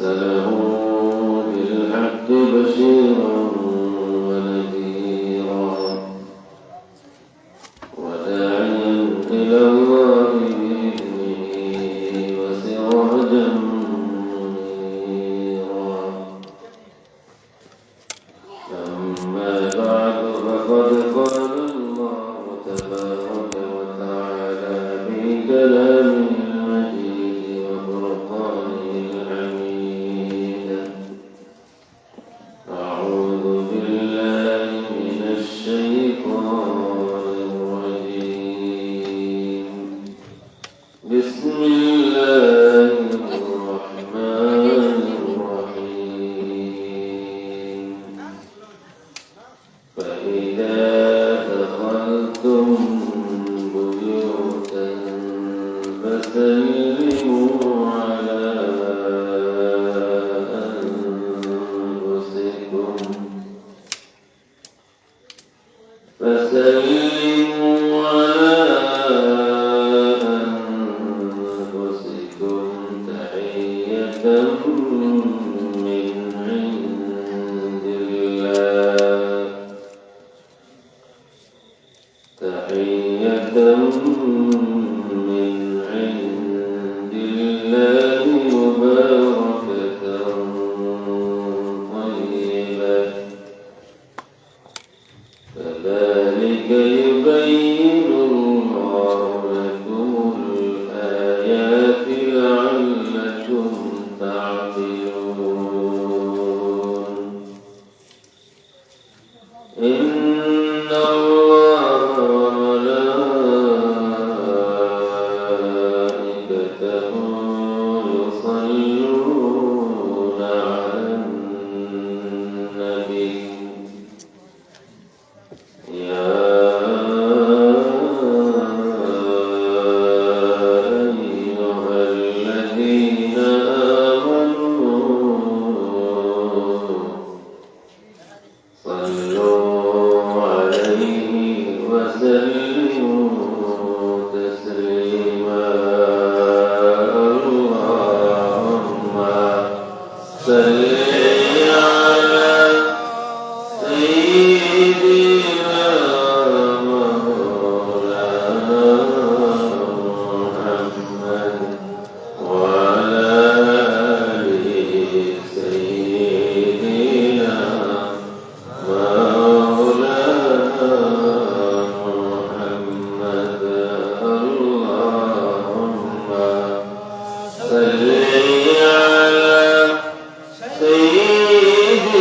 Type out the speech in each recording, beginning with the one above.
أرسله بالحق بشيرا ونذيرا وداعيا إلى الله بإذنه وسراجا منيرا. أما بعد فقد قال الله تبارك وتعالى في كلامه المجيد وفرقانه الحميد: أعوذ بالله من الشيطان الرجيم. بسم الله الرحمن الرحيم. فإذا دخلتم بيوتا فسلموا على أنفسكم تحية من عند الله مباركة طيبة كذلك يبين الله لكم الآيات لعلكم تعقلون. إن الله وملائكته يصلون على النبي يا أيها الذين آمنوا صلوا عليه وسلموا تسليما. اللهم صل على سيدنا مولانا محمد وعلى آل سيدنا مولانا محمد. اللهم صل على سيدنا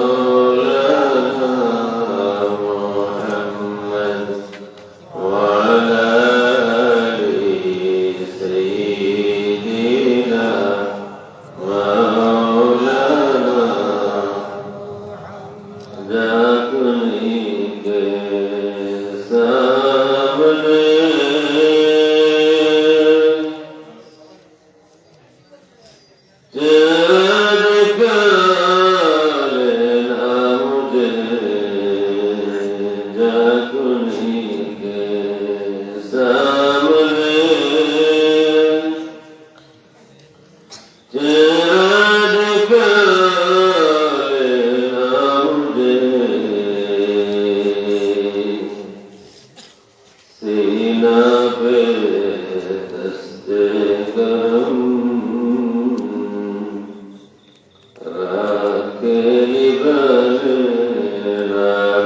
مولانا محمد وعلى آل سيدنا مولانا ذاكني كسامني جادك لنا مجد ذاكني كسامني جادك سينا पे दस्तगम राखे निभाना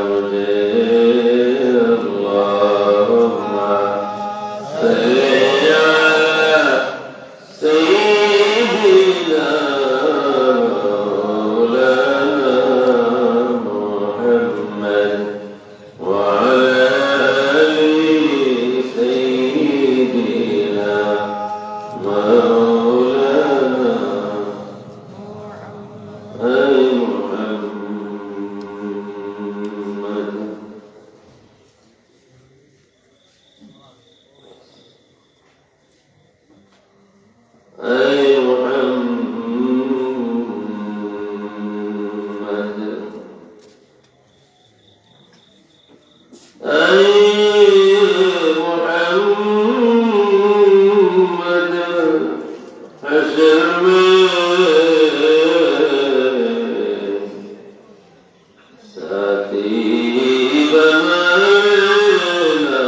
मुझे। अल्लाहुम्मा सल्ली अला सय्यिदिना मौलाना मुहम्मद وعلى آل سيدنا مولانا محمد. أي محمد أي محمد हश्र में साथी बना लेना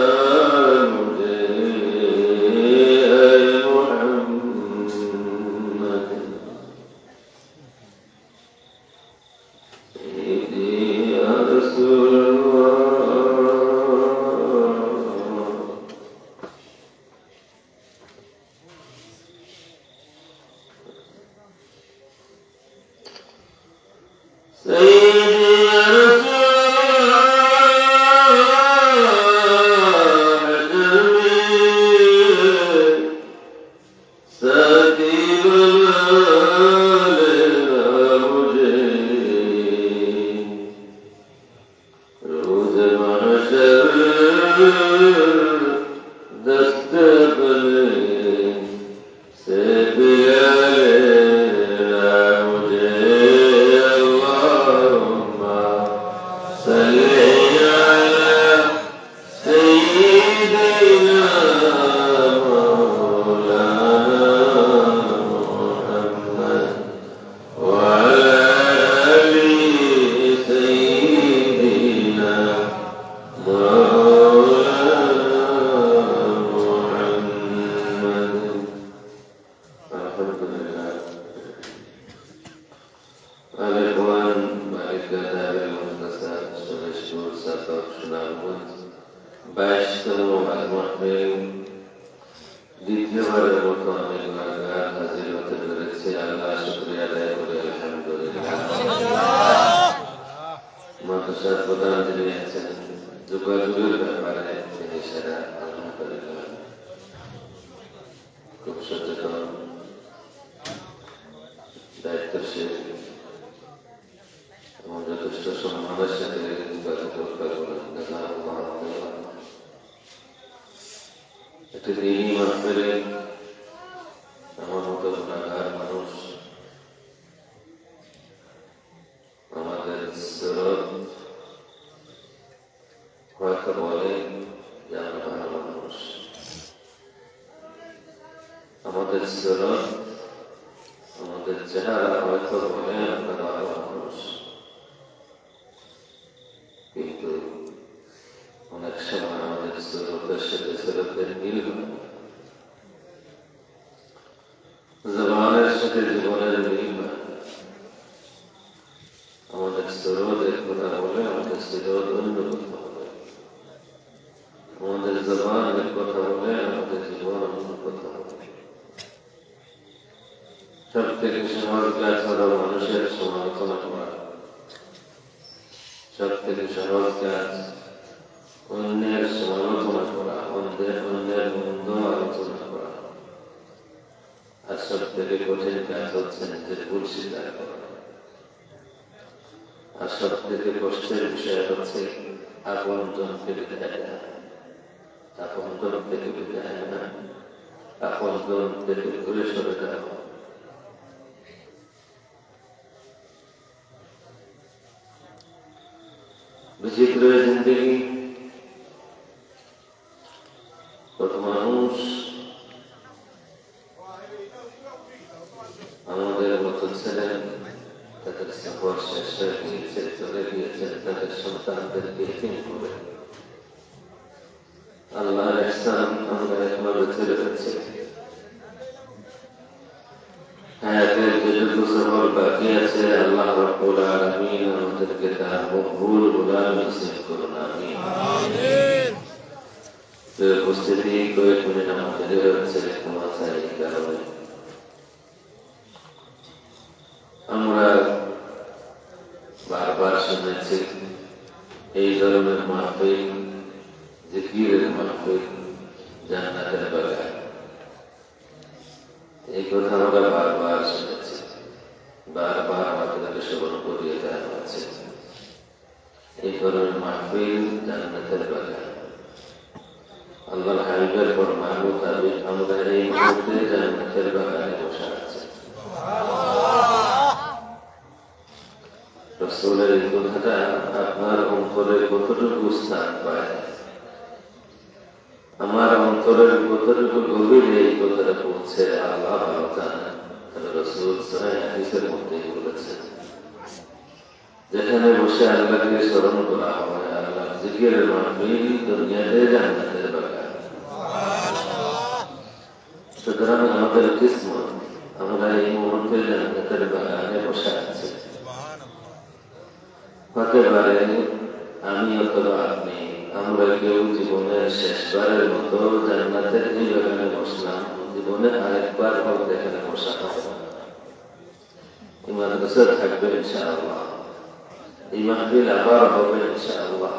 मुझे ऐ मोहम्मद सैयदी या रसूल দ্বিতীয়বারের মতো আমি গুনাহগার হাজির হতে পেরেছি। আল্লাহ শুকরিয়া আদায় করি, আলহামদুলিল্লাহ। মাদ্রাসার প্রধান যিনি আছেন, যোগাযোগের ব্যাপারে তিনি সেরা, আলহামদুলিল্লাহ। খুব সচেতন, দায়িত্বশীল এবং যথেষ্ট সম্মানের সাথে একটি দিনই মাহফিলে আমার মতো গুনাহগার মানুষ আমাদের সুরত হয়তো বলে যে আমরা ভালো মানুষ, আমাদের সুরত আমাদের চেহারা হয়তো বলে আমরা ভালো মানুষ, কিন্তু অনেক সময় আমাদের সুরতের সাথে সুরতের মিল হয়, জবানের সাথে জীবনের মিল হয়। আমাদের সুরত এক কথা বলে, আমাদের সুরত অন্য কথা বলে, আমাদের জবান এক কথা বলে, আমাদের জীবন অন্য কথা বলে। সব থেকে সহজ কাজ হলো মানুষের সমালোচনা করা, সব থেকে সহজ কাজ অন্যের সমালোচনা করা, অন্যের মন্দ আলোচনা করা। আর সব থেকে কঠিন কাজ হচ্ছে নিজের ভুল স্বীকার করা। আর সব থেকে কষ্টের বিষয় হচ্ছে আপন জনকে বিদায় দেওয়া, আপন জন থেকে বিদায় না, আপন জন থেকে ঘুরে সরে যাওয়া। বিচিত্র জিন্দেগি। কত মানুষ আমাদের মতো ছিলেন, তাদের সফর শেষ হয়ে গিয়েছে, চলে গিয়েছেন, তাদের সন্তানদেরকে এতিম করে। আল্লাহর ইহসান আমরা একবার বেঁচে রেখেছি। হায়াতের যেটুকু সফর বাকি আছে, আল্লাহ রাব্বুল আলামিন আমাদেরকে তার মকবুল গোলাম নসিব করুন, আমিন। উপস্থিতি কয়েক মিনিট আমাদের হচ্ছে ক্ষমা চাই। কারণে আমরা বারবার শুনেছি এই ধরনের মাহফিল, জিকিরের মাহফিল জান্নাতের বাগান। এই কথা আমরা বারবার শুনেছি, বারবার আমাদেরকে স্মরণ করিয়ে দেওয়া হচ্ছে। এই ধরনের মাহফিল জান্নাতের বাগান। আল্লাহর হাবিবের ফরমান মোতাবেক আমরা এই মুহূর্তে জান্নাতের বাগানে বসে আছি। রাসূলের এই কথাটা আপনার অন্তরে কতটুকু স্থান পায়, আমার অন্তরের কতটুকু গভীরে এই কথাটা পৌঁছে, আল্লাহ ভালো জানেন। রাসূল সহিহ হাদিসের মধ্যে বলেছেন, যেখানে বসে আল্লাহকে স্মরণ করা হয়, আল্লাহ জিকিরের মাহফিল দুনিয়াতে জান্নাতের বাগান। সুতরাং আমাদের কিসমত, আমরা এই মুহূর্তে জান্নাতের বাগানে বসে আছি। হতে পারে আমি অথবা আপনি, আমরা কেউ জীবনের শেষবারের মতো জান্নাতের এই বাগানে বসলাম, জীবনে আরেকবার হয়তো এখানে বসা হবে না। ইমান গোসর থাকবে ইনশাআল্লাহ, এই মাহফিল আবার হবে ইনশাআল্লাহ,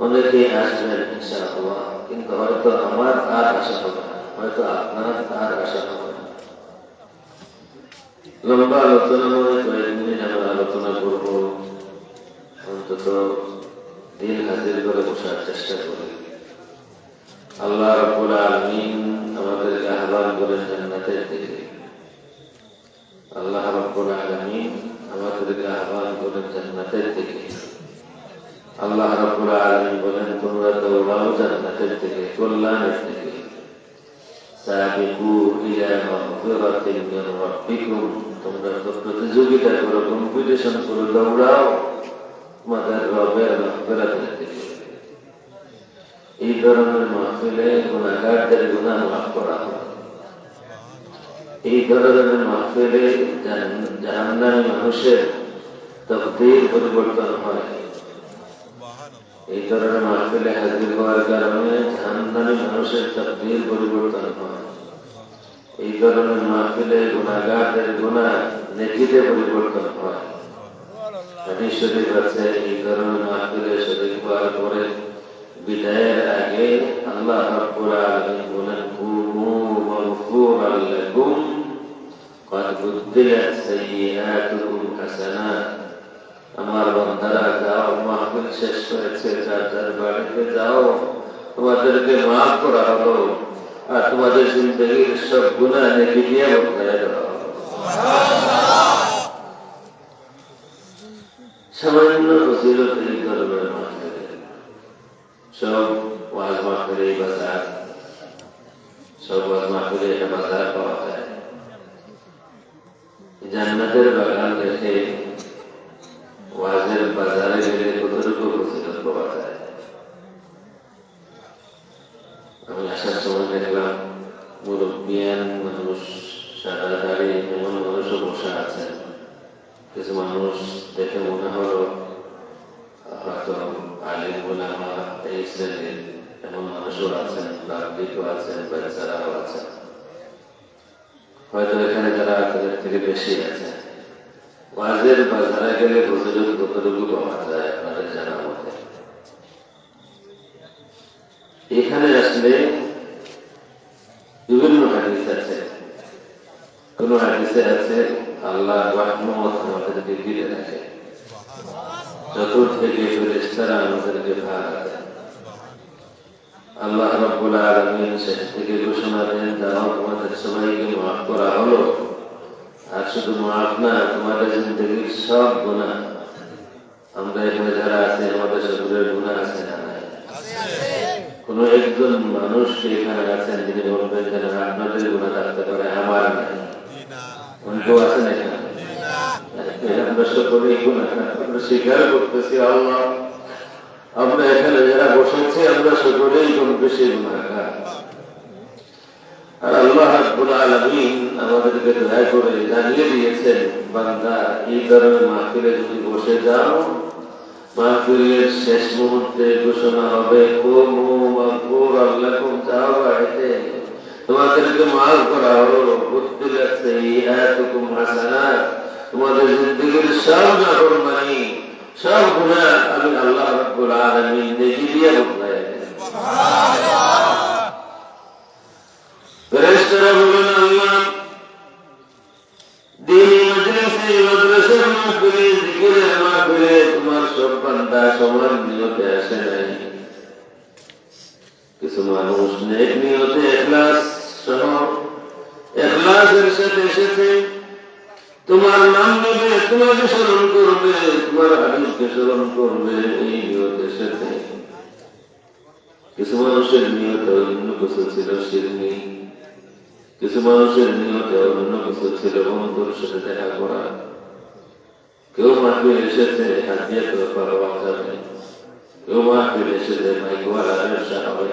অনেকেই আসবেন ইনশাআল্লাহ, কিন্তু হয়তো আমার আর আশা হবে না, হয়তো আপনার আর আশা হবে না। লম্বা আলোচনা নয়, কয়েক মিনিট আমরা আলোচনা করব, অন্তত দিন হাজির করে বসার চেষ্টা করি। আল্লাহ রাব্বুল আলামিন আমাদেরকে আহ্বান করেন জান্নাতের দিকে। আল্লাহ রাব্বুল আলামিন আমাদেরকে আহ্বান করেন জান্নাতের দিকে। আল্লাহ রাব্বুল আলামিন বলেন, তোমরা দৌড়াও জান্নাতের দিকে, কল্যাণের দিকে। সাবিকু ইলা মাগফিরাতিন মির রাব্বিকুম, তোমরা প্রতিযোগিতা করো, কম্পিটিশন করো, দৌড়াও তোমাদের রবের মাগফিরাতের দিকে। এই ধরনের মাহফিলে গুনাহগারদের গুনাহ মাফ করা হয়। এই ধরনের মাহফিলে জাহান্নামী মানুষের তাকদীর পরিবর্তন হয়। এই ধরনের মাহফিলে হাজির হওয়ার কারণে জাহান্নামী মানুষের তাকদীর পরিবর্তন হয়। এই ধরনের মাহফিলে গুনাহগারদের গুনাহ নেকিতে পরিবর্তন হয়। হাদিস শরীফ আছে, এই ধরনের মাহফিলে শরীক হওয়ার পরে বিদায়ের আগে আল্লাহ রাব্বুল আলামিন বলেন, কুমু মাগফুরান লাকুম ক্বাদ বুদ্দিলাত সাইয়্যাতুকুম হাসানাত। আমার বান্দারা যাও, মাহফিল শেষ হয়েছে, যার যার বাড়িতে যাও, তোমাদেরকে মাফ করা হলো, আর তোমাদের জিন্দেগির সব গুনাহ নেকি দিয়ে বদলে দেওয়া হলো। সামান্য ফজিলত এই ধরনের মাহফিলে। সব ওয়াজ মাহফিলে বাজার, সব ওয়াজ মাহফিলে একটা বাজার পাওয়া যায়। জান্নাতের বাগান দেখে ওয়াজের বাজারে গেলে কতটুকু ফজিলত পাওয়া যায়। আমি আসার সময় দেখলাম মুরব্বিয়ান মানুষ, সাদা দাড়ি এমন মানুষও বসে আছেন। কিছু মানুষ দেখে মনে হলো হয়তো আলিম ওলামা এই শ্রেণীর, এমন মানুষও আছেন, নাগরিকও আছেন, বাচ্চারাও আছেন, হয়তো এখানে যারা তাদের থেকে বেশি আছে। ওয়াজের বাজারে গেলে ফজিলত কতটুকু পাওয়া যায় আপনাদের জানা মতে। এখানে আসলে বিভিন্ন হাদিস আছে। কোন হাদিসে আছে আল্লাহ রহমত আমাদেরকে ঘিরে রাখে, চতুর্দিকে ফেরেশতারা আমাদেরকে ভাড়া দেয়। আল্লাহ রাব্বুল আলামিন শেষ থেকে ঘোষণা দেন, যাও তোমাদের সবাইকে মাফ করা হলো, আর শুধু মাফ না, তোমাদের জিন্দেগির সব গুনাহ। আমরা এখানে যারা আছি আমাদের সকলের গুনাহ আছে না নাই? কোন একজন মানুষ এখানে আছেন যিনি বলবেন যেন আপনাদের গুনাহ থাকতে পারে, আমার নাই? কেউ আছেন এখানে? আমরা সকলেই গুনাহ, আমরা স্বীকার করতেছি আল্লাহ, আমরা এখানে যারা বসেছি আমরা সকলেই কম বেশি গুনাহগার। আর আল্লাহ রাব্বুল আলামিন আমাদেরকে দয়া করে জানিয়ে দিয়েছেন, বান্দা এই ধরনের মাহফিলে যদি বসে যাও, মাহফিলের শেষ মুহূর্তে ঘোষণা হবে, কুমু মাগফুরান লাকুম, যাও বাড়িতে, তোমাদেরকে মাফ করা হলো, বুদ্দিলাত সাইয়্যাতুকুম হাসানাত, তোমাদের জিন্দেগির সব নাফরমানি, সব গুনাহ আমি আল্লাহ রাব্বুল আলামিন নেকি দিয়ে বদলায় দেন। সুবহানাল্লাহ। ফেরেশতারা বলেন, আল্লাহ দ্বীনি মজলিসে, মাদ্রাসার মাহফিলে, জিকিরের মাহফিলে তোমার সব বান্দা সমান নিয়তে আসে নাই। কিছু মানুষ নেক নিয়তে ইখলাস সহ ইখলাসের সাথে এসেছে, তোমার নাম নেবে, তোমাকে স্মরণ করবে, তোমার হাদিসকে স্মরণ করবে, এই নিয়তে এসেছে। কিছু মানুষের নিয়ত অন্য কিছু ছিল, শিরকি। কিছু মানুষের নিয়তে অন্য কিছু ছিল, বন্ধুর সাথে দেখা করা। কেউ মাহফিল এসেছে হাজিয়া তো পাওয়া যাবে, কেউ মাহফিল এসেছে মাইকওয়ালা ব্যবসা হবে।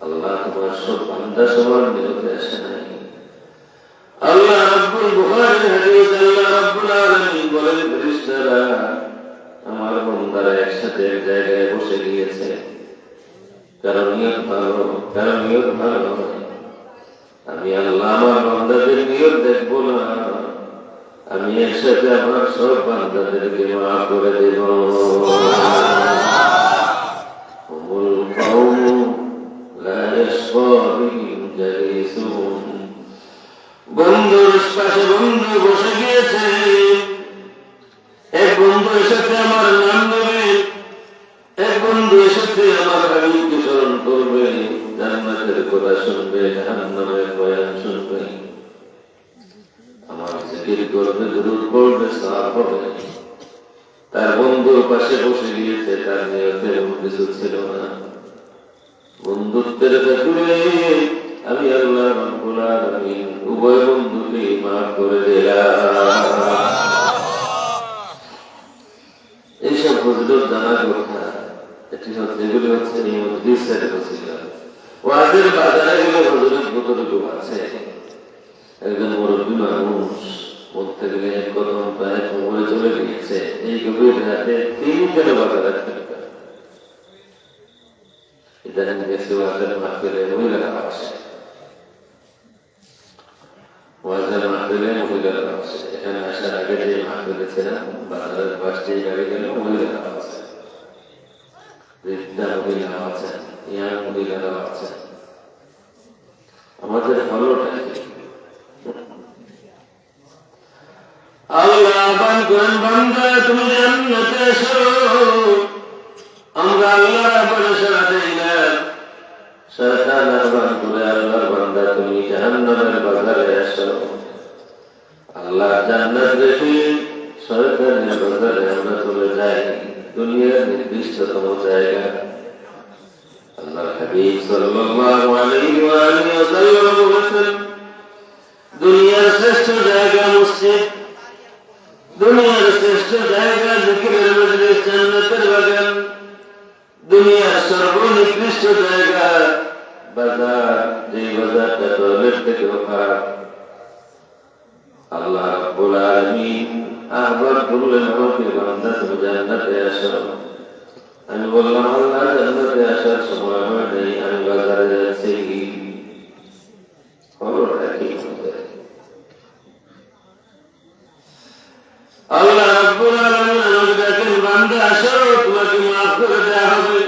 আল্লাহ তোমার সব বান্দা সবার নিয়তে আসে নাই। আল্লাহ রাব্বুল বুখারীর হাদিস, আল্লাহ রাব্বুল আলামিন বলেন, ফেরেশতারা আমার বান্দারা একসাথে এক জায়গায় বসে গিয়েছে, কারণ নিয়ত ভালো, কারণ নিয়ত ভালো নয়। আমি আল্লাহ আমার বান্দাদের নিয়ত দেখবো না, আমি একসাথে আমার সব বান্দাদেরকে মাফ করে দেব। হুমুল কওমু লা ইয়াশফা বিহিম জালিসুহুম। বন্ধুর পাশে বন্ধু বসে গিয়েছে, এক বন্ধু এসেছে আমার নাম নেবে, এক বন্ধু এসেছে আমার হাবিবকে স্মরণ করবে, জান্নাতের কথা শুনবে, জাহান্নামের বয়ান শুনবে, আমার জিকির করবে, দুরূদ পড়বে, সওয়াব হবে। তার বন্ধুর পাশে বসে গিয়েছে, তার নিয়তে এমন কিছু ছিল না। বন্ধুত্বের ব্যাপারে আমি আল্লাহ রাব্বুল আলামিন উভয় বন্ধুকে মাফ করে দিলাম। এইসব ফজিলত জানার কথা, এগুলি হচ্ছে নিয়মের ফজিলত। ওয়াজের বাজারে গেলে ফজিলত কতটুকু আছে। একজন মুরব্বী মানুষ বলতে গেলে এক কদম প্রায় কোমরে চলে গিয়েছে, এই গভীর রাতে তিনি কেন বাধা রাখতে পারেন? ইদানিং গেছে ওয়াজের মাহফিলে মহিলারা আসে, ওয়াজের মাহফিলে মহিলারা আসে। এখানে আসার আগে যে মাহফিলে ছিলাম, বাজারের পাশ দিয়ে গাড়ি গেল, মহিলারা আছে, বৃদ্ধা মহিলারা আছেন, ইয়াং মহিলারা আছেন। আমাদের ভালোটা কি? আল্লাহ আহ্বান করেন, বান্দা তুমি জান্নাতে এসো। আমরা আল্লাহর আহ্বানে সাড়া দেই না, শয়তান আহ্বান করে, আল্লাহর বান্দা তুমি জাহান্নামের বাজারে এসো। আল্লাহ জান্নাত দেখি শয়তানের বাজারে আমরা চলে যাই, দুনিয়ার নির্দিষ্টতম জায়গা। আল্লাহর হাবিব সাল্লাল্লাহু আলাইহি ওয়া আলিহি ওয়াসাল্লাম বলেছেন, দুনিয়ার শ্রেষ্ঠ জায়গা মসজিদ, দুনিয়ার শ্রেষ্ঠ জায়গা জিকিরের মজলিস, জান্নাতের বাগান। দুনিয়ার সর্বনিকৃষ্ট জায়গা বাজার, যে বাজারটা টয়লেট থেকেও খারাপ। আল্লাহ রাব্বুল আলামিন আহ্বান করলেন, আমাকে বান্দা তুমি জান্নাতে আসো। আমি বললাম, আল্লাহ জান্নাতে আসার সময় হয় নাই, আমি বাজারে যাচ্ছি। খবরটা কি? আল্লাহ রাব্বুল আলামিন আমাকে দেখেন, বান্দা আসো, তোমাকে মাফ করে দেওয়া হবে।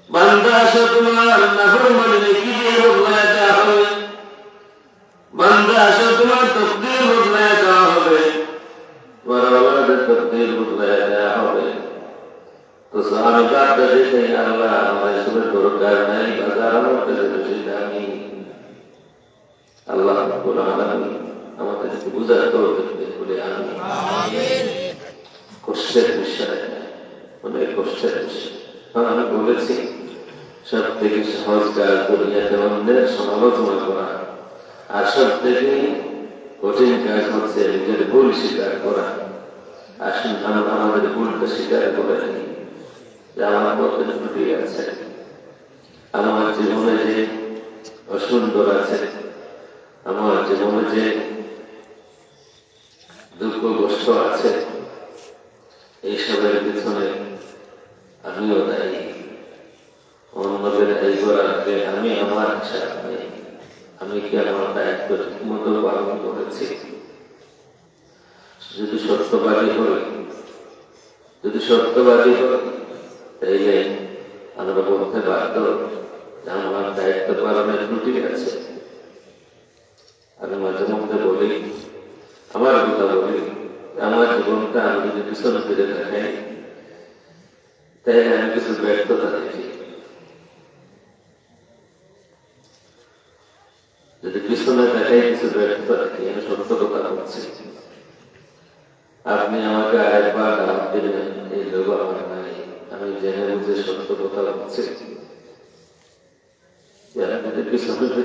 বান্দা আসো, তোমার নাফরমানি নেকি দিয়ে বদলায় দেওয়া হবে। বান্দা আসো, তোমার তাকদীর বদলায় দেওয়া হবে, তোমার আওলাদের তাকদীর বদলায় দেওয়া হবে। তো আমি বান্দা দেখে, আল্লাহ আমার এসবের দরকার নাই, বাজার আমার কাছে বেশি দামি। আল্লাহ রাব্বুল আলামিন আমাদেরকে বুঝার তৌফিক দিন বলে আমিন। কষ্টের বিষয়, অনেক কষ্টের বিষয়। আমি বলেছি, সব থেকে সহজ কাজ দুনিয়াতে অন্যের সমালোচনা করা, আর সব থেকে কঠিন কাজ হচ্ছে নিজের ভুল স্বীকার করা। আসুন আমরা আমাদের ভুলটা স্বীকার করে নিই, যে আমার মধ্যে ত্রুটি আছে, আমার জীবনে যে অসুন্দর আছে, আমার জীবনে যে দুঃখ কষ্ট আছে, এইসবের পিছনে আমিও দায়ী। অন্যদের দায়ী করার আগে আমি আমার হিসাব নেই, আমি কি আমার দায়িত্ব ঠিক মতো পালন করেছি। যদি সত্যবাদী হই, তাইলে আমরা বলতে বাধ্য যে আমার দায়িত্ব পালনের ত্রুটি আছে। আমি মাঝে মধ্যে বলি, আমার কথা বলি, আমার জীবনটা আমি যদি পিছনে ফিরে দেখাই, তাই আমি কিছু ব্যর্থতা দেখি। যদি পিছনে দেখাই কিছু ব্যর্থতা দেখি, আমি সত্য কথা বলছি। আপনি আমাকে আরেকবার দাওয়াত দিবেন, এই লোক আমার নাই, আমি জেনে বুঝে সত্য কথা বলছি।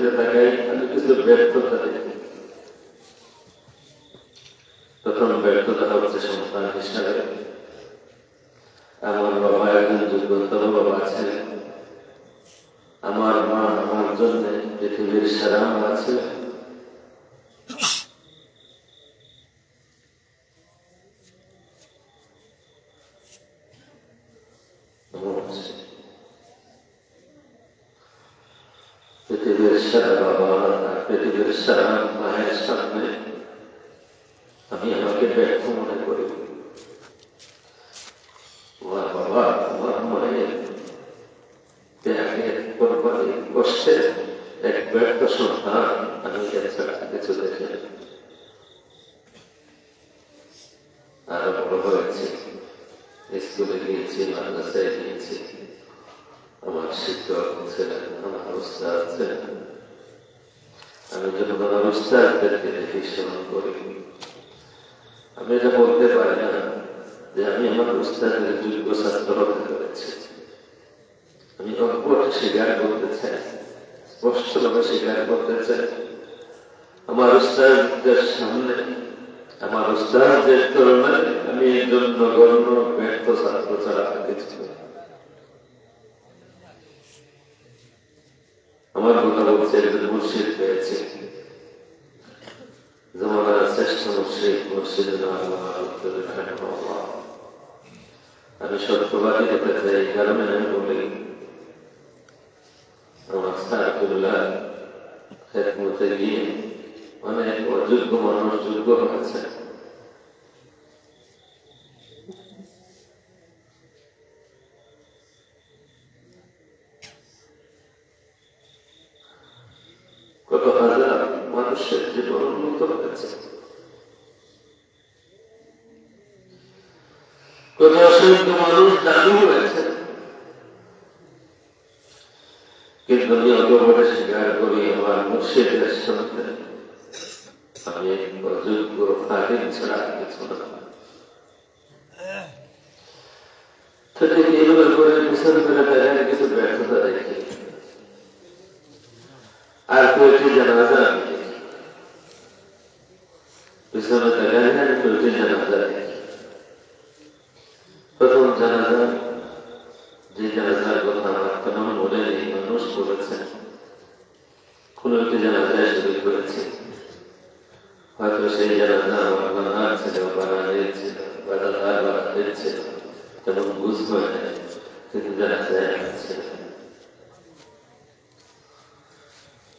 দিকে তাকাই, আমি কিছু ব্যর্থতা দেখি। প্রথম ব্যর্থতা হচ্ছে সন্তান হিসাবে আমার বাবা একজন যোগ্যতম বাবা ছিলেন, আমার মা আমার জন্য পৃথিবীর সেরা মা ছিলেন। পৃথিবীর সেরা বাবা, পৃথিবীর সেরা মায়ের সামনে আমি আমাকে ব্যর্থ মনে করি। বাবা আমার মায়ের ত্যাগের কোরবানি কষ্টের এক ব্যর্থ সন্তান আমি কিছু দেখে আরো বড় হয়েছে, স্কুলে গিয়েছি, মাদ্রাসায় গিয়েছি, আমার শিক্ষক ছিলেন, আমার উস্তাদ ছিলেন। আমি যখন আমার উস্তাদদেরকে দেখি স্মরণ করি, আমি এটা বলতে পারি না যে আমি আমার উস্তাদের যোগ্য ছাত্র হতে পেরেছি। আমি অল্পটা স্বীকার করতে চাই, স্পষ্টভাবে স্বীকার করতে চাই, আমার উস্তাদের সামনে, আমার উস্তাদের তুলনায় আমি একজন নগণ্য ব্যর্থ ছাত্র ছাড়া কিছু। আমার কথা বলছে একজন মুর্শিদ পেয়েছি, জমানার শ্রেষ্ঠ মুর্শিদ, মুর্শিদ আমি সত্যবাদী হতে চাই। এই কারণে আমি বলি আমার সাহাবুল্লাহ খেদমতে গিয়ে অনেক অযোগ্য মানুষ যোগ্য হয়েছে। কত হাজার মানুষের জীবন উন্নত হয়েছে, কত অসংখ্য মানুষ দাবি হয়েছে। কিন্তু আমি অতভাবে স্বীকার করি আমার মুর্শিদের সামনে আমি অযোগ্য ফাঁকির ছাড়া কিছু না। এভাবে করে পিছন করে দেখায় কিছু ব্যর্থতা দেখি, আর কয়েকটি জানাজা আমি দেখি, পিছনে দেখায় আমি কয়েকটি জানাজা দেখি। প্রথম জানাজা, যে জানাজার কথা আমার তেমন মনে নেই, মানুষ বলেছেন কোন একটি জানাজায় শরীর করেছে, হয়তো সেই জানাজা আমার বানার ছিল, বানানের ছিল, বা দাদার বানাদের ছিল, তেমন বুঝ হয় না, কিন্তু জানাজায় ছিল।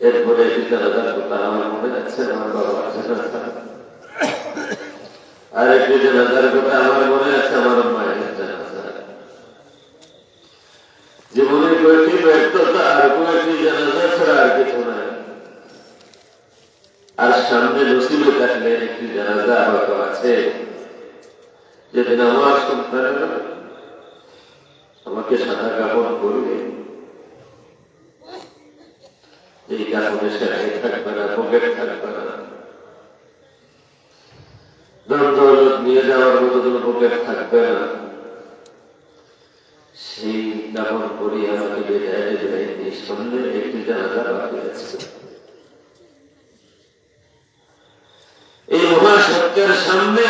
এরপরে একটি জানাজার কথা আমার মনে আছে, আমার বাবার জানাজা। আর একটি জানাজার কথা আমার মনে আছে, আমার মায়ের জানাজা। জীবনে কয়েকটি ব্যর্থতা আর কয়েকটি জানাজা ছাড়া আর কিছু নাই। আর সামনে নসিবে থাকলে একটি জানাজা হয়তো আছে, যেদিন আমার সন্তানেরা আমাকে সাদা কাপড় করবে, এই কাপড়ে সেলাই থাকবে না, পকেট থাকবে না, দৌলত নিয়ে যাওয়ার মতো কোনো পকেট থাকবে না। সেই কাপড় পরিয়ে আমাকে বেজায় বেজায় এই সামনে একটি জানাজা বাকি আছে। এই মহাসত্যের সামনে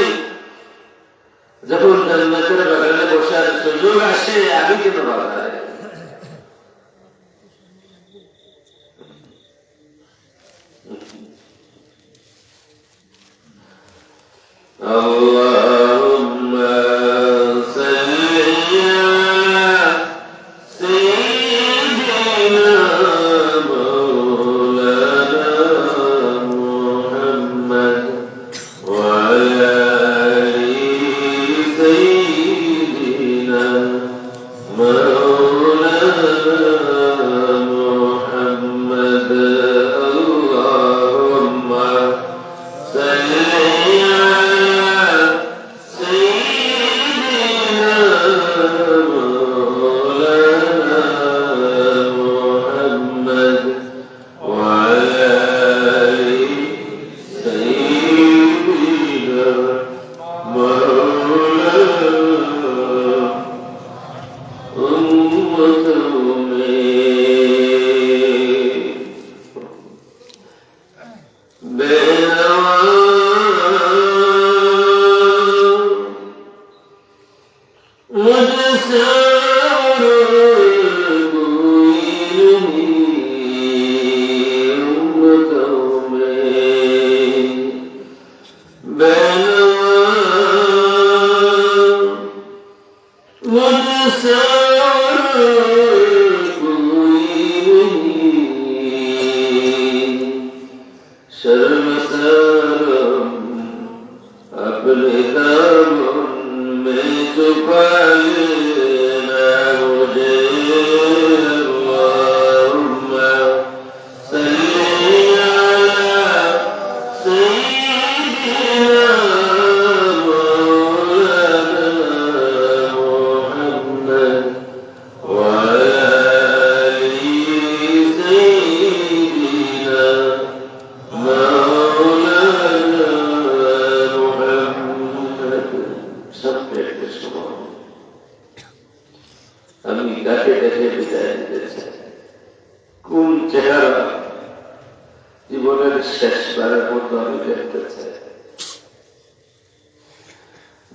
যখন জান্নাতের বাগানে বসার সুযোগ আসে, আমি কেন বাধা? আল্লাহুম্মা সাল্লি আলা সাইয়্যিদিনা মাওলানা মুহাম্মদ ওয়া আলা আলি সাইয়্যিদিনা মাওলানা মুহাম্মদ। আল্লাহুম্মা সাল্লি আলা बेनवा मुझसे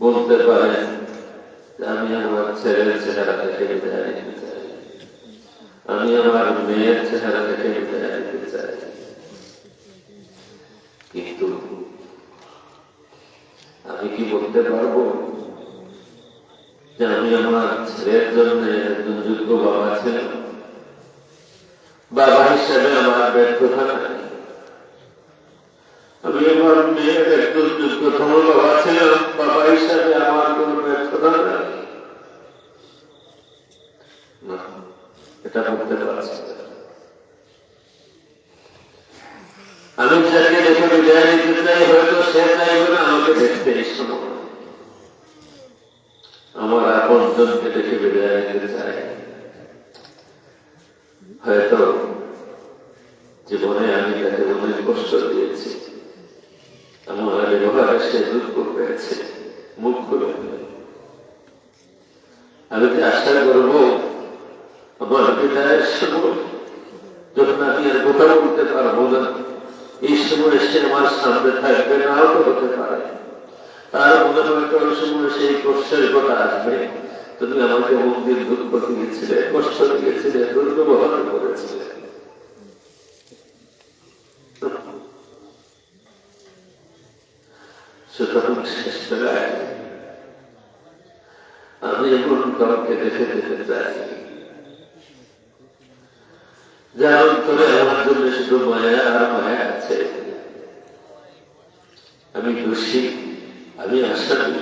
বলতে পারেন আমি আমার ছেলের চেহারা দেখে বিদায় নিতে চাই, আমি আমার মেয়ের চেহারা দেখে বিদায় নিতে চাই, কিন্তু আমি কি বলতে পারবো যে আমি আমার ছেলের জন্য একজন যোগ্য বাবা ছিলাম? বাবা হিসেবে আমার ব্যর্থতা নাই। আমি আমার মেয়ের একজন যোগ্যতম বাবা ছিলাম, বাবা হিসাবে আমার কোন ব্যর্থতা নাই। এটা বলতে পারছি। আমি যাকে দেখে বিদায় নিতে চাই, হয়তো সে চাইবে না আমাকে দেখতে ইচ্ছুক। আমার আপনজনকে দেখে বিদায় নিতে চাই, হয়তো জীবনে আমি তাকে অনেক কষ্ট দিয়েছি, আমার ব্যবহারে সে দুঃখ পেয়েছে, মুখ খুলে। আমি কি আশা করবো আমার বিদায়ের সময় যখন আমি আর কথা বলতে পারবো না, এই সময় সে আমার সামনে থাকবে, নাও তো হতে পারে। তার মনে হয়তো ওই সময় সেই কষ্টের কথা আসবে, তুমি আমাকে মন্দির দুঃখ দিয়েছিলে, কষ্ট দিয়েছিলে, দুর্ব্যবহার করেছিলে। সুতরাং শেষ বেলায় আমি এমন কাউকে দেখে যেতে চাই যার অন্তরে আমার জন্য শুধু মায়া আর মায়া আছে। আমি দোষী, আমি আসামি,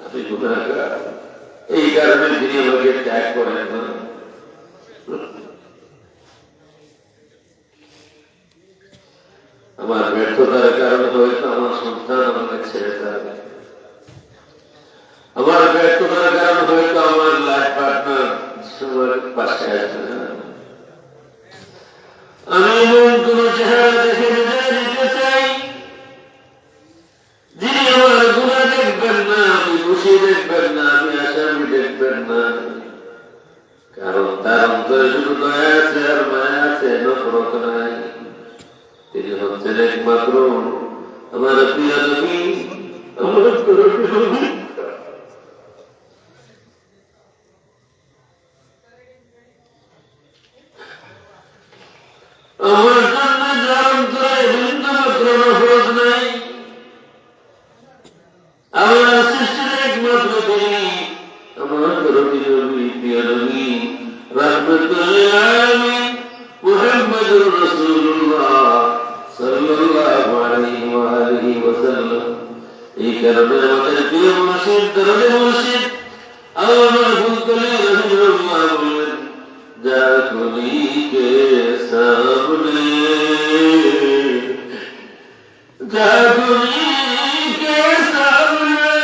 আমি গুনাহগার, এই কারণে তিনি আমাকে ত্যাগ করেন না। আমার ব্যর্থতার কারণে হয়তো আমার সন্তান আমাকে ছেড়ে যাবে, আমার ব্যর্থতার কারণে হয়তো আমার লাইফ পার্টনার সবার পাশে আসবে না। আমি এমন কোন চেহারা দেখে বিদায় নিতে চাই যিনি আমার গুনাহ দেখবেন না, আমি দোষী দেখবেন না, আমি আসামি দেখবেন না। কারণ তার অন্তরে শুধু দয়া আছে আর মায়া আছে, নফরত নাই। তিনি হচ্ছেন একমাত্র আমার প্রিয় নবী, আমার নবী। আমার জন্য যার অন্তরে বিন্দুমাত্র নফরত নাই, আমার সৃষ্টির একমাত্র তিনি, আমার নবী, প্রিয় নবী, রাহমাতুল লিল আলামিন মুহাম্মদুর রাসূলুল্লাহ সাল্লাল্লাহু আলাইহি ওয়া আলিহি ওয়াসাল্লাম। এই কারণে আমাদের প্রিয় মুর্শিদ, দরদে মুর্শিদ আল্লামা ফুলতলি রাহিমাহুল্লাহ বলেন, যা খুলি কে সামনে, যা খুলি কে সামনে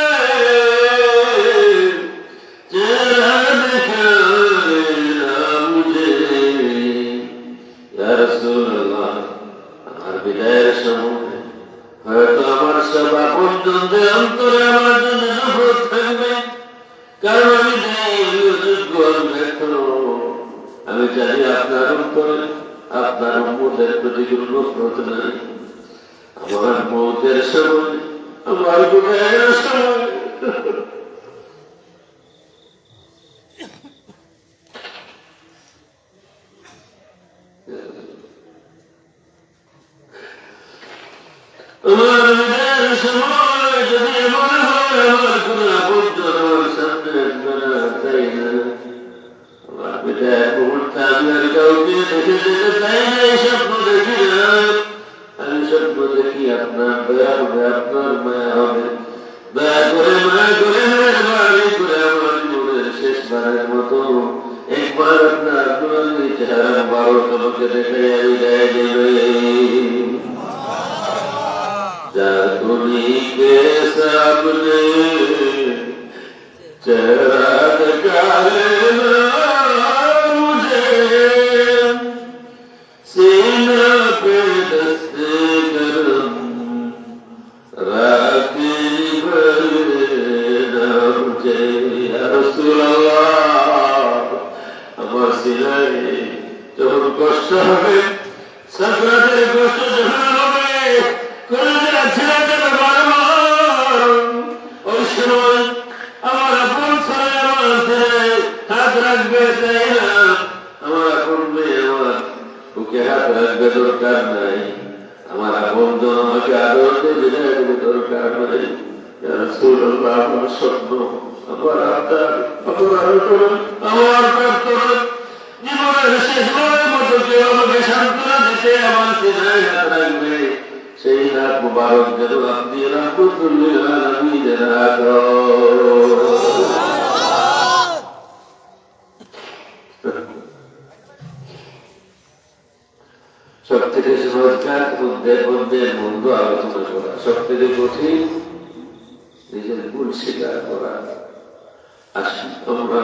চেহারা দেখানা মুঝে। ইয়া রাসূলুল্লাহ, আমার বিদায়ের সময় হয়তো আমার সব আপনজনদের অন্তরে আমার জন্য নফরত থাকবে, কারণ আমি জানি আমি অযোগ্য, আমি ব্যর্থ। আমি জানি আপনার অন্তরে আপনার উম্মতের প্রতি কোনো নফরত নাই। আমার মৌতের সময়, আমার গুনাহের সময় আমার বিদায়ের সময় যদি এমন হয় আমার কোন আপনজন আমার সামনে আসবে না, তাই না? আমার বিদায়ের মুহূর্তে আমি আর কাউকে দেখে যেতে চাই না, এই স্বপ্ন দেখি না। আমি স্বপ্ন দেখি আপনার দয়া হবে, আপনার মায়া হবে। দয়া করে মায়া করে মেহরবানি করে আমার জীবনের শেষবারের মতো একবার আপনার নুরানি চেহারা মুবারক আমাকে দেখে বিদায় দেবে। जादुनी के सामने चेहरा दिखाना मुझे, सीना पे दस्ते करम राखी भरना मुझे। या रसूल अल्लाह, আমার সিনায় যখন কষ্ট হবে, সাকরাতের কষ্ট যখন হবে, কলেজের ছেলেকে বারবার ওই সময় আমার আপন ছেলে আমার ছেলে হাত রাখবে, চাই না। আমার আপন মেয়ে আমার বুকে হাত রাখবে, দরকার নাই। আমার আপন জন আমাকে আদর দেবে, দরকার নাই। ইয়া রাসূলুল্লাহ, আমার স্বপ্ন, আমার আবদার, আমার আলোচনা, আমার প্রার্থনা, জীবনের শেষবারের মতো কেউ আমাকে সান্ত্বনা দিতে আমার সিনায় হাত রাখবে, সেই হাত মুবারক যেন আপনি রাহমাতুল লিল আলামিনের হাত। সব থেকে সহজ কাজ মধ্যে মন্দ আলোচনা করা, সব থেকে কঠিন নিজের ভুল স্বীকার করা। আসি আমরা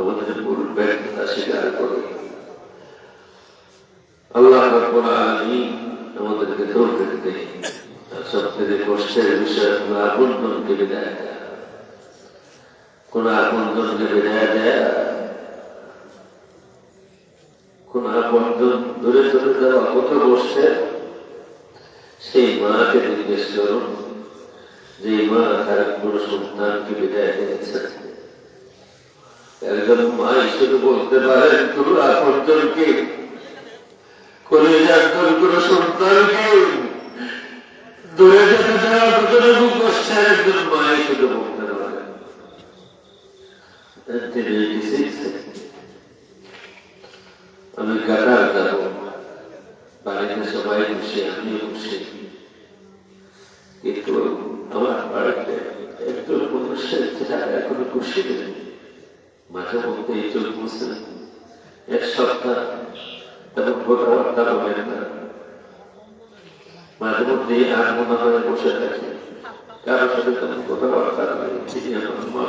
আমাদের ভুল ব্যর্থতা স্বীকার করি। আল্লাহ রাব্বুল আলামিন আমাদেরকে তৌফিক দেয়। সব থেকে কষ্টের বিষয় কোন আপনজনকে বিদায় দেয়া, কোন আপনজনকে বিদায় দেয়া, কোন আপনজন দূরে চলে যাওয়া কত বসছে। সেই মাকে জিজ্ঞেস করুন, যে মা তার কোন সন্তানকে বিদায় দিয়েছে। একজন মা শুধু বলতে পারেন কোন আপনজনকে, কলেজার কোন সন্তানকে দূরে যেতে দেওয়া কতটুকু কষ্টের একজন মাই শুধু বলতে পারেন। আমি কাতার যাব, বাড়িতে সবাই খুশি, আমিও খুশি, কিন্তু আমার বাড়িতে একজন মানুষের চেহারা এখনো খুশি নেই। মাঝে মধ্যে এই চোখ বুঝতে এক সপ্তাহ তেমন কথাবার্তা বলেন না, মাঝে মধ্যে আর মনে হয় বসে থাকে, কারোর সাথে তেমন কথাবার্তা হয়। আমার মা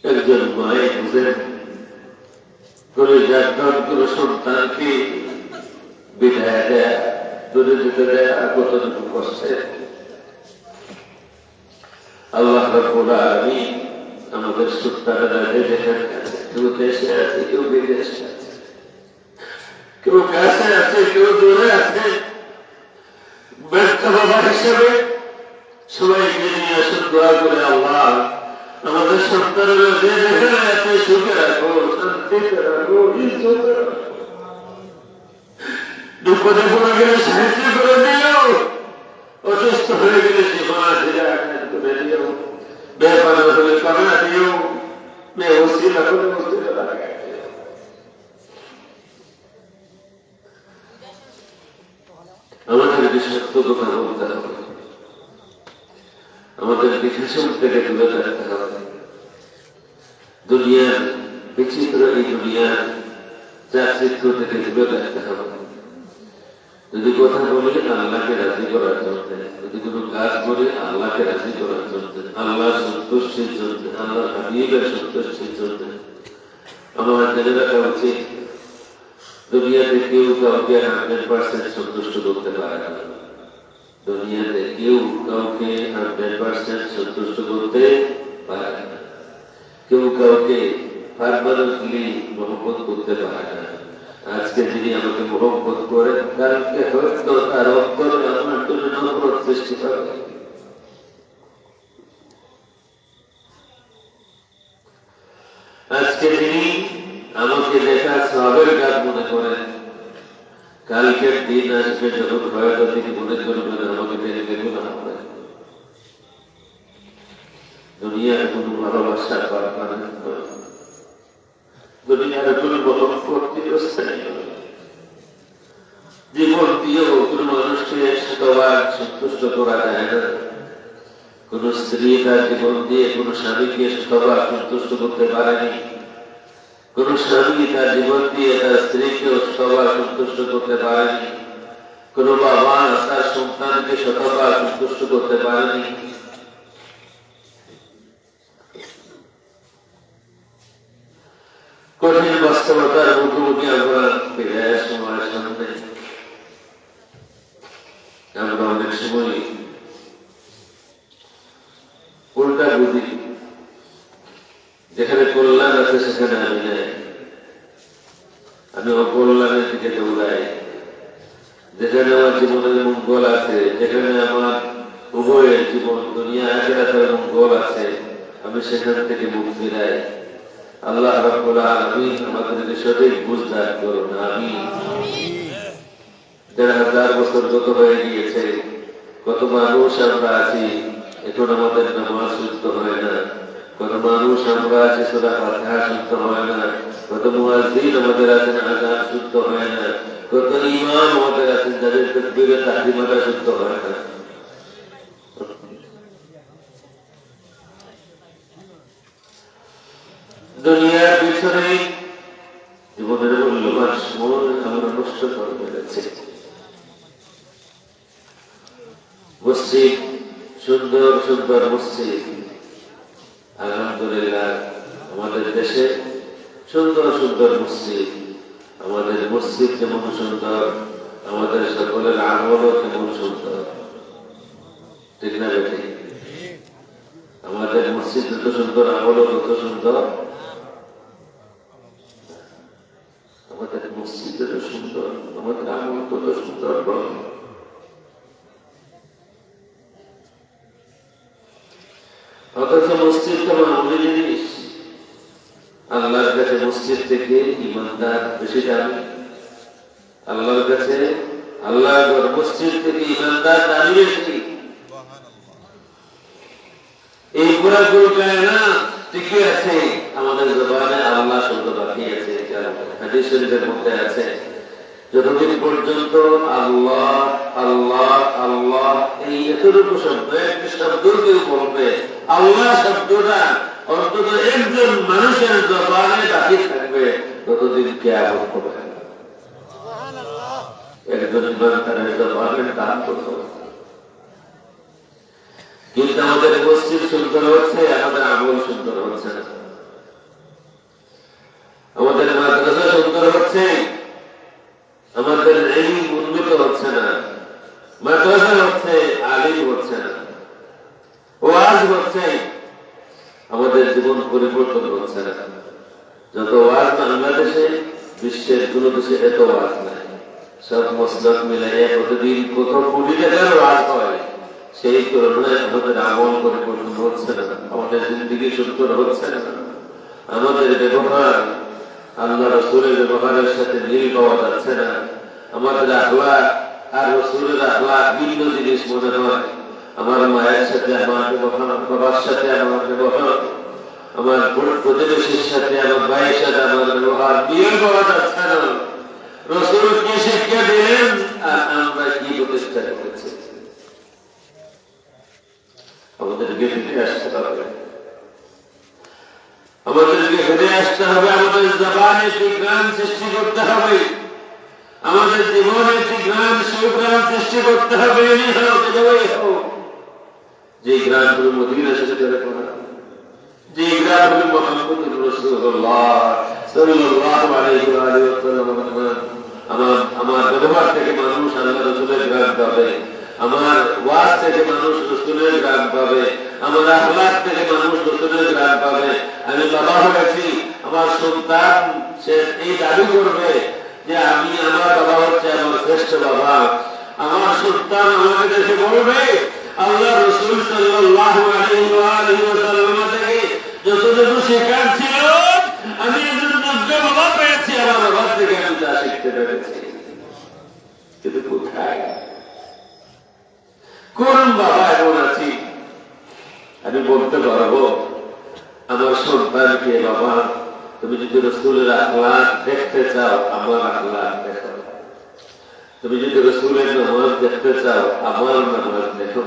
একজন মায়ে বুঝেন করে যার কোন সন্তানকে বিদায় দেয়া, দূরে যেতে দেয়া কতটুকু কষ্টের। আল্লাহ রাব্বুল আলামিন আমাদের সন্তানেরা যেখানে আছে, কেউ দেশে আছে, কেউ বিদেশে আছে, কেউ কাছে আছে, কেউ দূরে আছে, ব্যর্থ বাবা হিসেবে সবাইকে নিয়ে আসুন দোয়া করে, আল্লাহ আমাদের সন্তানেরা যে যেখানে আছে সুখে রাখো, শান্তিতে রাখো, ইজ্জতে রাখো, বিপদে পড়ে গেলে সাহায্য করে দিও, অসুস্থ হয়ে গেলে জীবনা ধীরে আঘাত করে দিও, বেপানা হলে কামনা দিও, বেওসিলা হলে ওসিলা লাগাই দিও। আমাদেরকে সত্য কথা বলতে হবে, আমাদেরকে ফ্যাশন থেকে দূরে রাখতে হবে। দুনিয়ার বিচিত্র এই দুনিয়ার চাকচিত্র থেকে দূরে রাখতে হবে। যদি কথা বলি আল্লাহকে রাজি করার জন্য, যদি কোনো কাজ করি আল্লাহকে রাজি করার জন্য, আল্লাহর সন্তুষ্টির জন্য, আল্লাহ হাবিবের সন্তুষ্টির জন্য আমার জেনে রাখা উচিত। দুনিয়াতে কেউ কাউকে 100% সন্তুষ্ট করতে পারে না। দুনিয়াতে কেউ কাউকে 100% সন্তুষ্ট করতে পারে না। কেউ কাউকে পারমানেন্টলি মহব্বত করতে পারে না। আজকে যিনি আমাকে মহব্বত করেন, কালকে হয়তো তার অন্তরে আমার জন্য নফরত সৃষ্টি হবে। আজকে যিনি আমাকে দেখা সবের কাজ মনে করেন, কালকের দিন আসবে যখন হয়তো তিনি মনে করবেন আমাকে দেখে গুনাহ হবে। দুনিয়ার কোন ভালোবাসা পারমানেন্ট নয়, দুনিয়ার কোন মহব্বত চিরস্থায়ী নয়। জীবন দিয়েও কোন মানুষকে শতবার সন্তুষ্ট করা যায় না। কোন স্ত্রী তার জীবন দিয়ে কোন স্বামীকে শতবার সন্তুষ্ট করতে পারেনি। কোন স্বামী তার জীবন দিয়ে তার স্ত্রীকে শতবার সন্তুষ্ট করতে পারেনি। কোন বাবা তার সন্তানকে শতবার সন্তুষ্ট করতে পারেনি। কঠিন বাস্তবতার মুখোমুখি আমরা ফিরে আসি আমার সামনে। আমরা অনেক সময় উল্টা বুঝি, যেখানে কল্যাণ আছে সেখানে আমি নাই, আমি অকল্যাণের দিকে দৌড়াই। যেখানে আমার জীবনের মঙ্গল আছে, যেখানে আমার উভয়ের জীবন দুনিয়া আখিরাতের মঙ্গল আছে, আমি সেখান থেকে মুখ ফিরাই। আল্লাহ রাব্বুল আলামিন আমাদেরকে সঠিক বুঝ দান করুন, আমিন। ১,৫০০ বছর গত হয়ে গিয়েছে, কত মানুষ আমরা আছি এখন আমাদের নামাজ শুদ্ধ হয় না, কত মানুষ আমরা আছি সূরা ফাতিহা শুদ্ধ হয় না, কত মুয়াজ্জিন আমাদের আছেন আযান শুদ্ধ হয় না, কত ইমাম আমাদের আছেন যাদের তাকবীরে তাহরিমাটা শুদ্ধ হয় না। দুনিয়ার পিছনে জীবনের মূল্যবান সময় আমরা নষ্ট করে ফেলেছি। মসজিদ, সুন্দর সুন্দর মসজিদ, আলহামদুলিল্লাহ আমাদের দেশে সুন্দর সুন্দর মসজিদ। আমাদের মসজিদ যেমন সুন্দর, আমাদের সকলের আমলও তেমন সুন্দর, ঠিক না বেটি? আমাদের মসজিদ যত সুন্দর, আমলও তত সুন্দর। আমাদের মসজিদ যত সুন্দর, আমাদের আমল তত সুন্দর। অথচ মসজিদ তো মামুলি জিনিস। আল্লাহর কাছে মসজিদ থেকে ইমানদার বেশি দামি। আল্লাহর কাছে আল্লাহর মসজিদ থেকে ইমানদার দামি বেশি। এই পুরা কায়নাত টিকে আছে আমাদের জবানে আল্লাহ শব্দ বাকি আছে। হাদিস শরীফের মধ্যে আছে, যতদিন পর্যন্ত আল্লাহ আল্লাহ আল্লাহ এই এতটুকু শব্দ, একটি শব্দ কেউ বলবে, আল্লাহ শব্দটা অন্তত একজন মানুষের জবানে বাকি থাকবে, ততদিন কিয়ামত হবে। একজন ইমানদারের জবানের দাম করতে হবে। কিন্তু আমাদের মসজিদ সুন্দর হচ্ছে, আমাদের আমল সুন্দর হচ্ছে না। আমাদের মাদ্রাসা সুন্দর হচ্ছে, আমাদের ইলম উন্নত হচ্ছে না। মাদ্রাসা হচ্ছে, আলিম হচ্ছে না। ওয়াজ হচ্ছে, আমাদের জীবন পরিবর্তন হচ্ছে না। যত ওয়াজ বাংলাদেশে, বিশ্বের কোন দেশে এত ওয়াজ নাই। সব মসজিদ মিলাইয়া প্রতিদিন কত কোটি টাকার ওয়াজ হয়, সেই তুলনায় আমাদের আমল পরিবর্তন হচ্ছে না, আমাদের জিন্দেগি সুন্দর হচ্ছে না। আমাদের ব্যবহার আল্লাহ রাসূলের ব্যবহারের সাথে মিল পাওয়া যাচ্ছে না। আমাদের আখলাক আর রাসূলের আখলাক ভিন্ন জিনিস মনে হয়। আমার মায়ের সাথে আমার ব্যবহার, বাবার সাথে আমার ব্যবহার, আমার প্রতিবেশীর সাথে আমার ভাইয়ের সাথে আমার ব্যবহার মিল পাওয়া যাচ্ছে না। রাসূল কি শিক্ষা দিলেন আর আমরা কি প্রতিষ্ঠা করেছি? আমাদেরকে ফিরে আসতে হবে, আমাদেরকে ফিরে আসতে হবে। আমাদের জবানে ঠিকরান সৃষ্টি করতে হবে, আমাদের জীবনে ঠিকরান সুগ্রাম সৃষ্টি করতে হবে। যে গ্রামগুলো মদিনা শরীফের করা, যে গ্রামগুলো মুহাম্মদুর রাসূলুল্লাহ সাল্লাল্লাহু আলাইহি ওয়া সাল্লাম, আমার ব্যবহার থেকে মানুষ আল্লাহ রাসূলের গ্রাম পাবে, আমার ওয়াজ থেকে মানুষ রাসূলের গ্রাম পাবে, আমার আখলাক থেকে মানুষ রাসূলের গ্রাম পাবে। আমি বাবা হয়েছি, আমার সন্তান সে এই দাবি করবে যে আমি আমার বাবা হচ্ছে আমার শ্রেষ্ঠ বাবা। আমার সন্তান আমাকে দেখে বলবে আল্লাহ রাসূল সাল্লাল্লাহু আলাইহি ওয়াসাল্লাম থেকে যতটুকু শেখার ছিল আমি একজন যোগ্য বাবা পেয়েছি, আমার বাবা থেকে আমি তা শিখতে পেরেছি। কিন্তু কোথায়, কোন বাবা এমন আছি আমি বলতে পারবো আমার সন্তানকে বাবা তুমি যদি রাসূলের আখলাক দেখতে চাও আমার আখলাক দেখো, তুমি যদি রাসূলের নামাজ দেখতে চাও আমার নামাজ দেখো,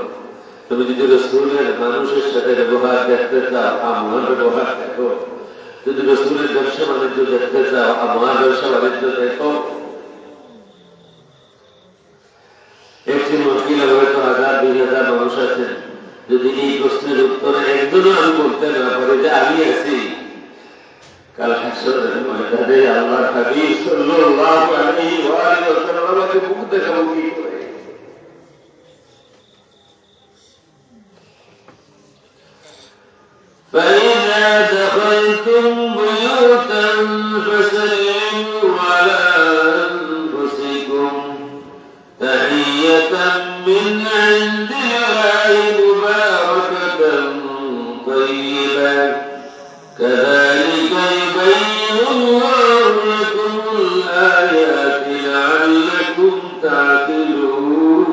তুমি যদি রাসূলের মানুষের সাথে ব্যবহার দেখতে চাও আমার ব্যবহার দেখো, যদি রাসূলের ব্যবসা বাণিজ্য দেখতে চাও আমার ব্যবসা বাণিজ্য দেখো। একটি মহিলা হয়তো 1000-2000 মানুষ আছেন, যদি এই প্রশ্নের উত্তরে একজনও আমি বলতে না পারি যে আমি আছি, কাল হাসরের ময়দানে আল্লাহর হাবিব সাল্লাল্লাহু আলাইহি ওয়াসাল্লাম আমাকে মুখ দেখাবো কি করে? فإذا دخلتم بيوتا فسلموا على أنفسكم تحية من عند الله مباركة طيبة كذلك يبين الله لكم الآيات لعلكم تعقلون।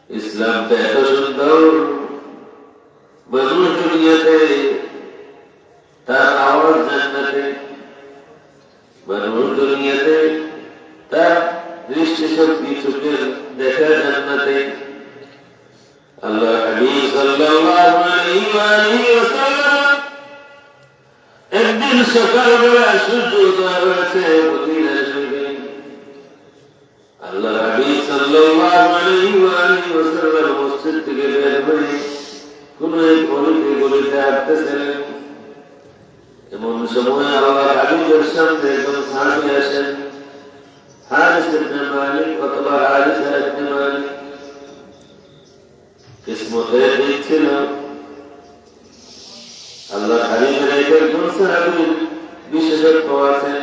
ইসলাম তো এত সুন্দর, মানুষ দুনিয়াতে তার আওয়াজ জান্নাতে, মানুষ দুনিয়াতে তার দৃষ্টিশক্তি চোখের দেখা জান্নাতে। আল্লাহ হাবিব সাল্লাল্লাহু আলাইহি ওয়াসাল্লাম একদিন সকালবেলা সূর্য উদয় হয়েছে মদিনার শরীফে। আল্লাহ হাবিব সাল্লাল্লাহু আলাইহি ওয়াসাল্লাম মসজিদ থেকে বের হয়ে কোন এক গলিতে হাঁটতেছিলেন। এমন সময় আল্লাহ হাবিবের সামনে একজন সাহাবী আসেন, হারিস ইবনে মালিক অথবা হারিসা ইবনে মালিক। কিসমতের দিক ছিল আল্লাহ হাবিবের একজন সাহাবীর বিশেষত্ব আছে,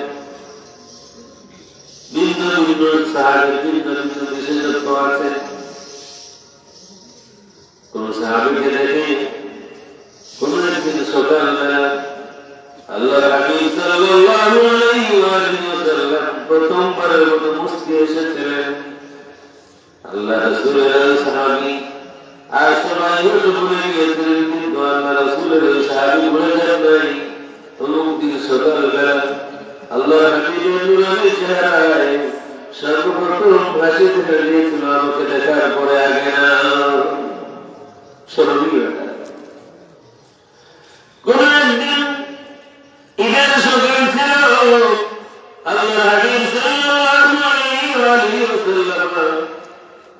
ভিন্ন ভিন্ন সাহাবীর ভিন্ন ভিন্ন বিশেষত্ব আছে। কোন সাহাবীকে দেখে কোন একদিন সকালবেলা আল্লাহ হাবিব সাল্লাল্লাহু আলাইহি ওয়াসাল্লাম প্রথমবারের মতো মুস্কি এসেছিলেন। আল্লাহ রাসূলের সাহাবী আর সবাই হয়তো ভুলে গিয়েছিলেন, কিন্তু আল্লাহ রাসূলের সাহাবী ভুলে যান নাই। অনুমতি সকালবেলা আল্লাহ হাবিবের নূরানি চেহারায় সর্বপ্রথম ভাসিয়ে দিয়েছিল আমাকে দেখার পরে আগে না স্মরণীয়। কোন একদিন ঈদের সকাল ছিল, আল্লাহ হাবিব সাল্লাল্লাহু আলাইহি ওয়াসাল্লাম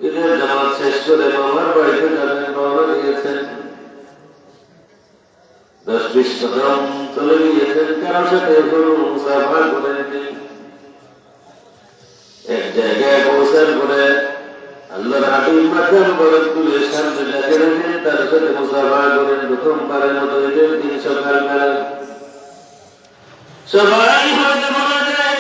ঈদের জামাত শেষ করে মামার বাড়িতে যাবেন, রওনা দিয়েছেন। 10-20 কদম চলে গিয়েছেন, কারোর সাথে কোনো মুসাফা করেননি। এক জায়গায় পৌঁছার পরে আল্লাহর হাবিব মাথা মুবারক তুলে সামনে ডেকে রেখে তার সাথে মুসাফা করেন। প্রথমবারের মতো ঈদের দিন সকালবেলা সবাই হয়তো বলা যায়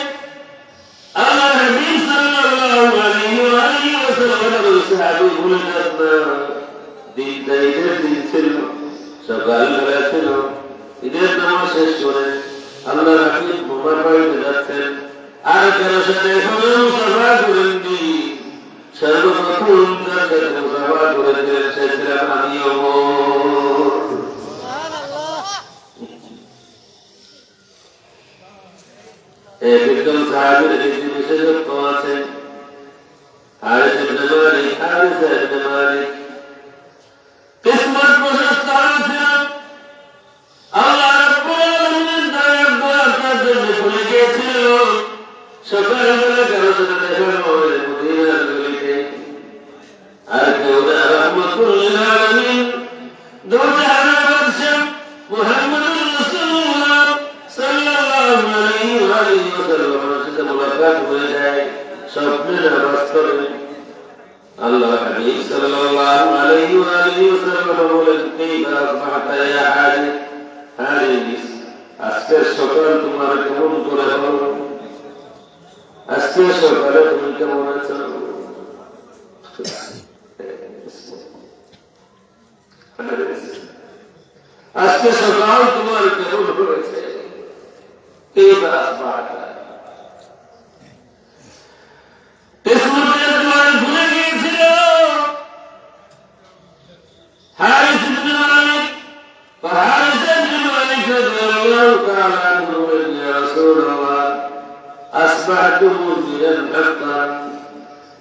আল্লাহ হাবিব সাল্লাল্লাহু আলাইহি ওয়াসাল্লামের সাহাবী ভুলে যান না। দিনটা ঈদের দিন ছিল, সকালবেলা ছিল, ঈদের নামাজ শেষ করে আল্লাহ হাবিব মামার বাড়িতে যাচ্ছেন। আর কারো সাথে এখনো মুসাফা করেননি। সর্বপ্রথম তার সাথে মুসাফা করেছিলেন সে ছিলাম আমি। একজন সাহাবীর একটি বিশেষত্ব আছে, হারিস ইবনে মালিক, হারিসা ইবনে মালিক। কিসমত প্রশস্ত ছিল, আল্লাহ রাব্বুল আলামিন দয়ার দোয়া তার জন্য খুলে গিয়েছিল। সকালবেলা কারো সাথে দেখা হয় মদিনার গলিতে, আর কেউ না রাহমাতুল লিল আলামিন দো জাহানের বাদশা মুহাম্মদুর রাসূলুল্লাহ সাল্লাল্লাহু আলাইহি ওয়াসাল্লামের সাথে মুলাকাত হয়ে যায় স্বপ্নে না বাস্তবে। আল্লাহ হাবিব সাল্লাল্লাহু আলাইহি ওয়া আলিহি ওয়াসাল্লাম বলেন, কাইফা আসবাহতা ইয়া হারিস, হারিস আজকে সকাল তোমার কেমন করে হলো? আজকে সকালে তুমি কেমন আছো? আজকে সকাল তোমার কেমন হয়েছে? কাইফা আসবাহতা ভুলে গিয়েছিল। হারিস ইবনে মালিক রাদিয়াল্লাহু তাআলা আনহু বলেন, ইয়া রাসূলুল্লাহ আসবাহতু মুমিনান হাক্কান,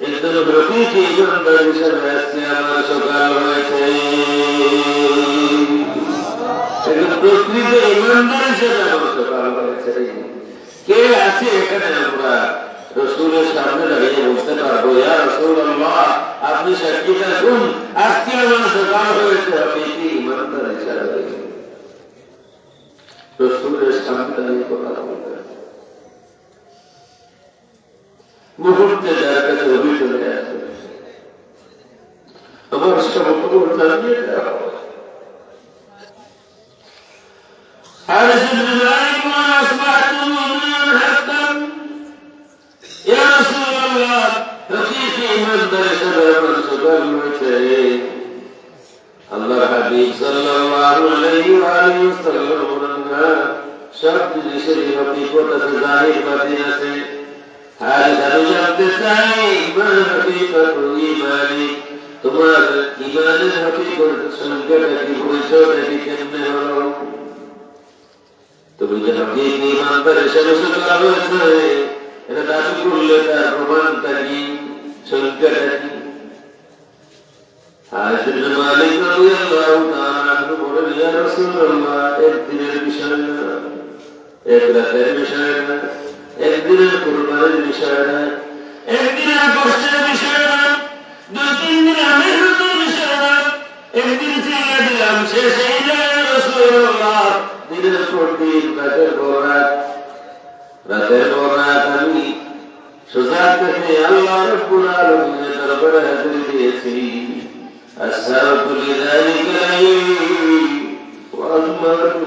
একজন প্রকৃত ইমানদার হিসেবে আজকে আমার সকাল হয়েছে। একজন প্রকৃত ইমানদার হিসেবে আমার সকাল হয়েছে। কে আছে এখানে আমরা রাসূলের সামনে দাঁড়িয়ে বলতে পারবো, ইয়া রাসূলুল্লাহ আপনি সাক্ষী থাকুন আজকে আমার সকাল হয়েছে? আপনি কি ইমানদার হিসেবে রাসূলের সামনে দাঁড়িয়ে কথা বলবেন? মুহূর্তে যার কাছে অভিযোগ চলে আসবে, আমার সব খবর জানিয়ে দেওয়া হবে। হারিস ইবনে মালিক বলেন, আসবাহতু মুমিনান হাক্কান, ইয়া রাসূলুল্লাহ প্রকৃত ইমানদার হিসেবে আমার সকাল হয়েছে। আল্লাহর হাবিব সাল্লাল্লাহু আলাইহি ওয়া আলিহি ওয়াসাল্লাম বলেন, সব জিনিসের হকিকত আছে, জাহির বাতিন আছে। হারিস আমি জানতে চাই ইমান হকিকত ইমানি, তোমার ইমানের হকিকত সংজ্ঞাটা কি, পরিচয়টা কি, কেমনে হলো? তুমি যে হকিক ইমানদার হিসেবে সকাল হয়েছে এটা দাবি করলে তার প্রমাণটা কি, সংজ্ঞাটা কি? হারিস ইবনে মালিক রাদিয়াল্লাহু তাআলা আনহু বলেন, ইয়া রাসূলুল্লাহ একদিনের বিষয় না, এক রাতের বিষয় না, একদিনের কুরবানির বিষয় না, একদিনের কষ্টের বিষয় না, 2-3 দিনের মেহনতের বিষয় না, একদিন থেকে দিলাম শেষ এই যায় রাসূলুল্লাহ। দিনের পর দিন, রাতের পর রাত, রাতের পর রাত আমি সোজা থেকে আল্লাহ রাব্বুল আলামিনের দরবারে হাজির দিয়েছি। আসসালাতু লিযালিকা ওয়া আল-মারু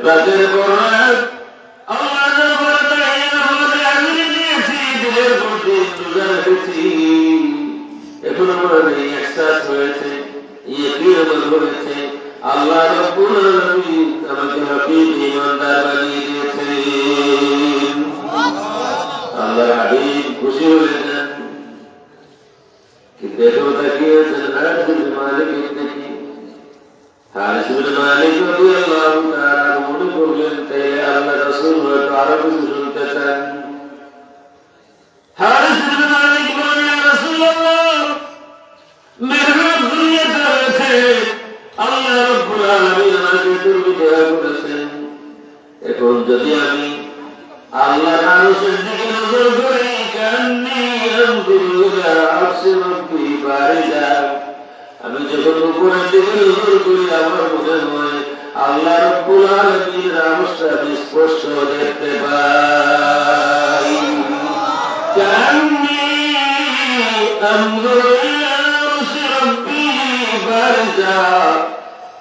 রাতের পর রাত আল্লাহর দরবারে হাজির দিয়েছি, দিনের পর দিন রোজা রেখেছি। এখন আমার এই ইহসাস হয়েছে, ইয়াকিন আমার হয়েছে, আল্লাহ রাব্বুল আলামিন আমাকে হকিক ইমানদার বানিয়ে দিয়েছেন। আল্লাহর হাবিব খুশি হলেন, কিন্তু এখন তাকিয়েছেন হারিস ইবনে মালিকের দিকে। হারিস ইবনে মালিক রাদিয়াল্লাহু তাআলা মনে করলেন তাইলে আল্লাহ রাসূল হয়তো আরো কিছু শুনতে চান। হারিস ইবনে মালিক বলেন, ইয়া রাসূলুল্লাহ মেহনত দুনিয়াতে রয়েছে, আল্লাহ রাব্বুল আলামিন আমাকে দুর্বিধায় করেছেন। এখন যদি আমি আল্লাহর আরশের দিকে নজর করি, কান্নি আনজুরু ইলা আরশি রাব্বি বারিজা, আমি যখন উপরের দিকে নজর করি আমার মনে হয় আল্লাহ রাব্বুল আলামিনের আরশটা আমি স্পষ্ট দেখতে পাই। কান্নি আনজুরু ইলা আরশি রাব্বি বারিজা,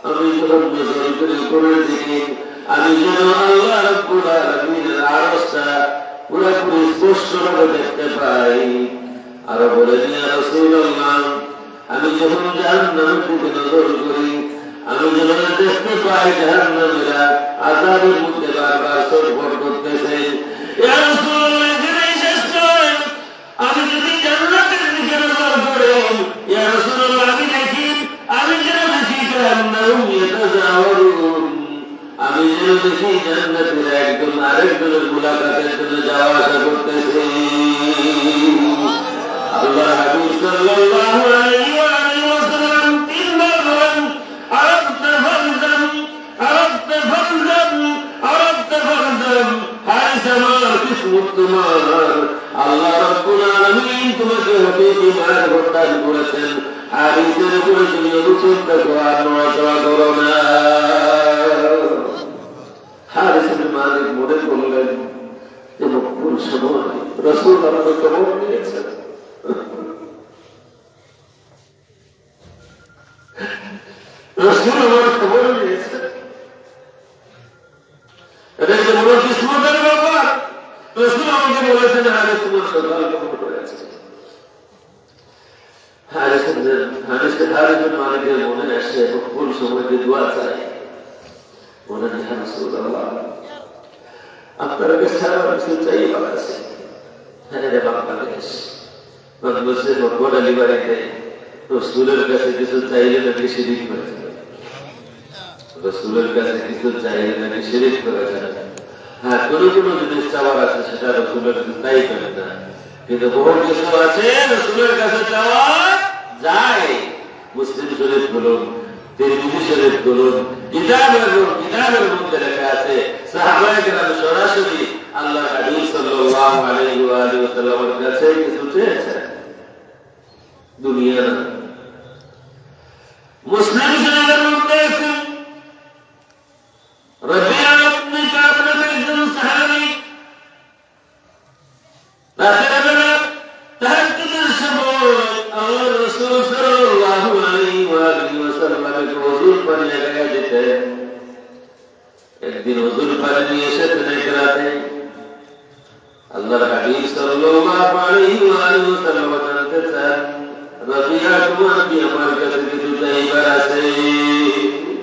আমি যখন নজর করি উপরের দিকে আমি যেন আল্লাহ রাব্বুল আলামিনের আরশটা পুরোপুরি স্পষ্টভাবে দেখতে পাই। আরো বলেন, ইয়া রাসূলুল্লাহ আমি যখন জাহান্নামের দিকে নজর করি আমি যেন দেখতে পাই জাহান্নামীরা আযাবের মধ্যে বারবার ছটফট করতেছে। ইয়া রাসূলুল্লাহ এখানেই শেষ নয়, আমি যদি জান্নাতের দিকে নজর করি ইয়া রাসূলুল্লাহ আমি যেন দেখি কান্নাহুম ইয়াতাযাওয়ারুন, আমি যেন দেখি জান্নাতের একজন আরেকজনের মুলাকাতের জন্য যাওয়া আসা করতেছে। আল্লাহ হাবিব সাল্লাল্লাহু আলাইহি ওয়াসাল্লাম তিনবার বলেন, আরাফতা ফারজাম, আরাফতা ফারজাম, আরাফতা ফারজাম, হারিস আমার কিসমত তোমার, আল্লাহ রাব্বুল আলামিন তোমাকে হকিক ঈমান প্রদান করেছেন। হারিসের উপরে তুমি অনুচিত দেখো আর নড়াচড়া করো না। হারিস ইবনে মালিক মনে করলেন যে মকবুল সময় রাসূল আমাকে খবর দিয়েছেন রাসূল আমার খবর নিয়েছে। এটা যে বড় কিসমতের ব্যাপার। রাসূল আমাকে বলেছেন, হাদিস তোমার সকাল খবর করেছে। হারিসের মালিকের মনে আসে কোন সময় যে দোয়া চাই, মনে নেই রাসূলুল্লাহ আপনার কাছে আমার কিছু চাই আছে। হ্যাঁ রে বাংলাদেশ, বাংলাদেশের বড় বাড়িতে রসুলের কাছে কিছু চাইলে নাকি শিরিক হয়ে যাবে। রসুলের কাছে কিছু চাইলে নাকি শিরিক হয়ে যাবে। হ্যাঁ, কোনো কোনো জিনিস চাওয়ার আছে সেটা রসুলের কাছে তাই করে না, কিন্তু বহু কিছু আছে রসুলের কাছে চাওয়া যায়। মুসলিম শরীফ বলুন, তিরমিজি শরীফ বলুন, কিতাবের মধ্যে লেখা আছে সাহাবায়ে কেরাম সরাসরি আল্লাহর হাবিব সাল্লাল্লাহু আলাইহি ওয়া আলিহি ওয়াসাল্লামের কাছে কিছু চেয়েছেন, দুনিয়া না। মুসলিম শরীফের মধ্যে আছে রাবিয়া ইবনে কাব নামের একজন সাহাবী রাতের বেলা তাহাজ্জুদের সময় আল্লাহর রাসূল সাল্লাল্লাহু আলাইহি ওয়া আলিহি ওয়াসাল্লামকে ওযুর পানি লাগায় দিতেন। একদিন ওযুর পানি নিয়ে এসেছেন এক রাতে। আল্লাহর হাবিব সাল্লাল্লাহু আলাইহি ওয়া আলিহি ওয়াসাল্লাম জানতে চান, রাবিয়া তোমার কি আমার কাছে কিছু চাইবার আছে?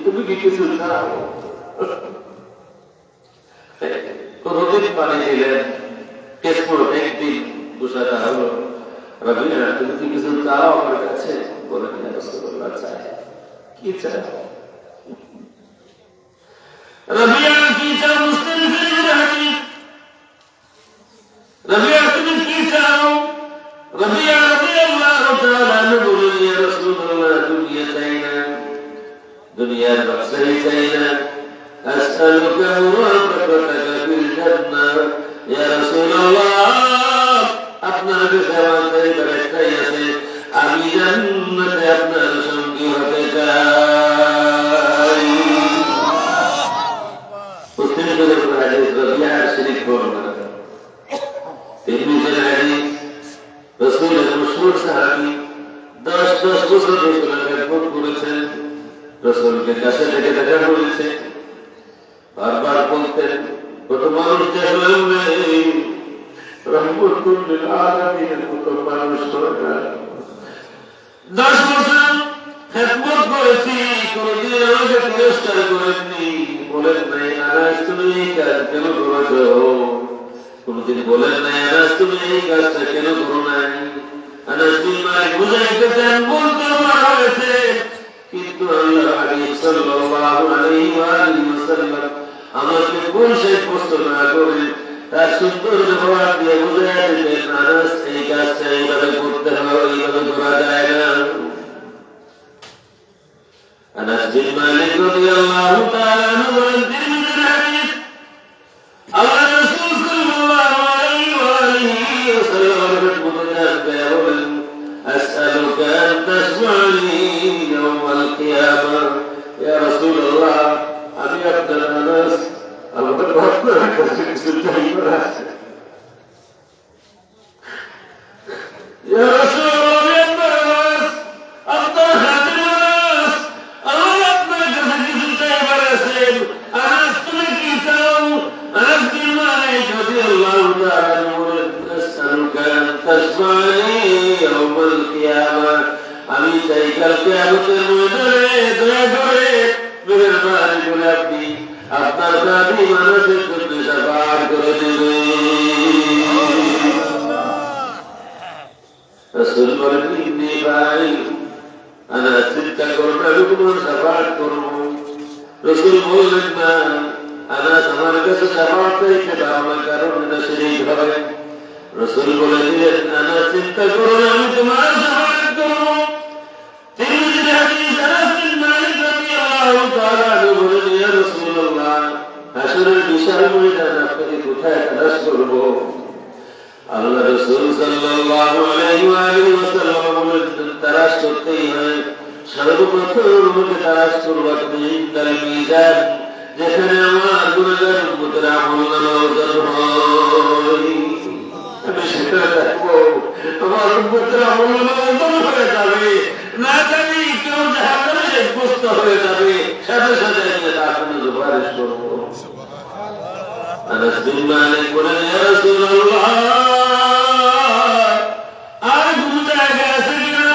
তুমি কি কিছু চাও? কোনদিন পানি দিলেন, একদিন বুঝাটা হলো, রাবিয়া তুমি কি কিছু চাও আমার কাছে? বলেন ইয়া রাসূলুল্লাহ চাই। কি চাও? রাবিয়া কি চাও? মুসলিম শরীফের হাদিস। রাবিয়া তুমি কি চাও? রাবিয়া রাদিয়াল্লাহু তাআলা আনহু বলেন, ইয়া রাসূলুল্লাহ দুনিয়া চাই না, দুনিয়ার বাদশাহী চাই না। আসআলুকা মুরাফাকাতাকা ফিল জান্নাহ ইয়া রাসূলুল্লাহ, আপনার কাছে আমার চাইবার একটাই আছে, আমি জান্নাতে আপনার সঙ্গী হতে চাই। মুসলিম শরীফের হাদিস, রাবিয়ার শরীফ বর্ণনা। তিরমিজির হাদিস, রাসূলের মশহুর সাহাবী 10 বছর রাসূলের খেদমত করেছেন, রাসূলকে কাছে থেকে দেখা করেছে। বারবার বলতেন, কত মানুষ দেখলেন নেই, রহমতুল লিল আলামিনের মতো মানুষ হয় না। 10 বছর খেদমত করেছি, কোনদিন আমাকে পুরস্কার করেননি, বলেন নাই আনাস তুমি এই কাজ কেন করেছো? কোনদিন বলেন নাই আনাস তুমি এই কাজটা কেন করো নাই? আনাস বিন মালিক বুঝাইতে চান, বলতে পারা হয়েছে, কিন্তু আল্লাহর হাবিব সাল্লাল্লাহু আলাইহি ওয়া আলিহি ওয়াসাল্লাম আমাকে কোন সেই প্রশ্ন না করে তার সুন্দর ব্যবহার দিয়ে বুঝাইয়া দিতেন, আনাস এই কাজটা এইভাবে করতে হবে, এইভাবে করা যায় না। আনাস বিন মালিক রাদিয়াল্লাহু তাআলা আনহু বলেন, তিরমিজির হাদিস, আল্লাহর রাসূল সাল্লাল্লাহু আলাইহি ওয়া আলিহি ওয়াসাল্লামের মধ্যে বলেন, আসআলুকা আন তাশফা'নি ইয়াওমাল কিয়ামাহ, ইয়া রাসূলুল্লাহ আমি আপনার আনাস, আমাদের আপনার কাছে কিছু চাইবার আছে। ইয়া রাসূলুল্লাহ আমি আপনার আনাস, আপনার খাদিম আনাস, আমার আপনার কাছে কিছু চাইবার আছে। আনাস তুমি কি চাও? আনাস বিন মালিক রাদিয়াল্লাহু তাআলা বলেন, আসআলুকা আন তাশফা'নি ইয়াওমাল কিয়ামাহ, আমি চাই কাল কিয়ামতের ময়দানে দয়া করে মেহেরবানি করে আপনি আপনার খাদিম আনাসের জন্য শাফাআত করে দিবেন। রাসূল বলেন, ইন্নী ফাইল, আনাস চিন্তা করুন আমি তোমার শাফাআত করব। রাসূল বললেন, না আনাস আমার কাছে শাফাআত চাইতে পারো না, কারণ এটা শিরক হবে। রাসূল বলে দিলেন, আনাস চিন্তা করুন আমি তোমার শাফাআত করব। তিরমিজির হাদিস, আনাস বিন মালিক রাদিয়াল্লাহু তাআলা আনহু বলেন, ইয়া রাসূলুল্লাহ হাশরের বিশাল ময়দানে আপনাকে কোথায় তালাশ করব? আল্লাহ রাসূল সাল্লাল্লাহু আলাইহি ওয়া আলিহি ওয়াসাল্লাম বলেন, তালাশ করতেই হয়, সর্বপ্রথম আমাকে তালাশ করব আপনি ইনদাল মিজান, যেখানে আমার গুনাহগার উম্মতের আমলনামা ওজন হয়, আমি সেখানে থাকবো, আমার উম্মতের আমলনামা ওজন হয়ে যাবে, না জানি কেউ জাহান্নামে হয়ে যাবে, সাথে সাথে আমি তার জন্য সুপারিশ করবো। আনাস বিন মালিক বলেন, ইয়া রাসূলুল্লাহ, আর কোন জায়গা আছে কিনা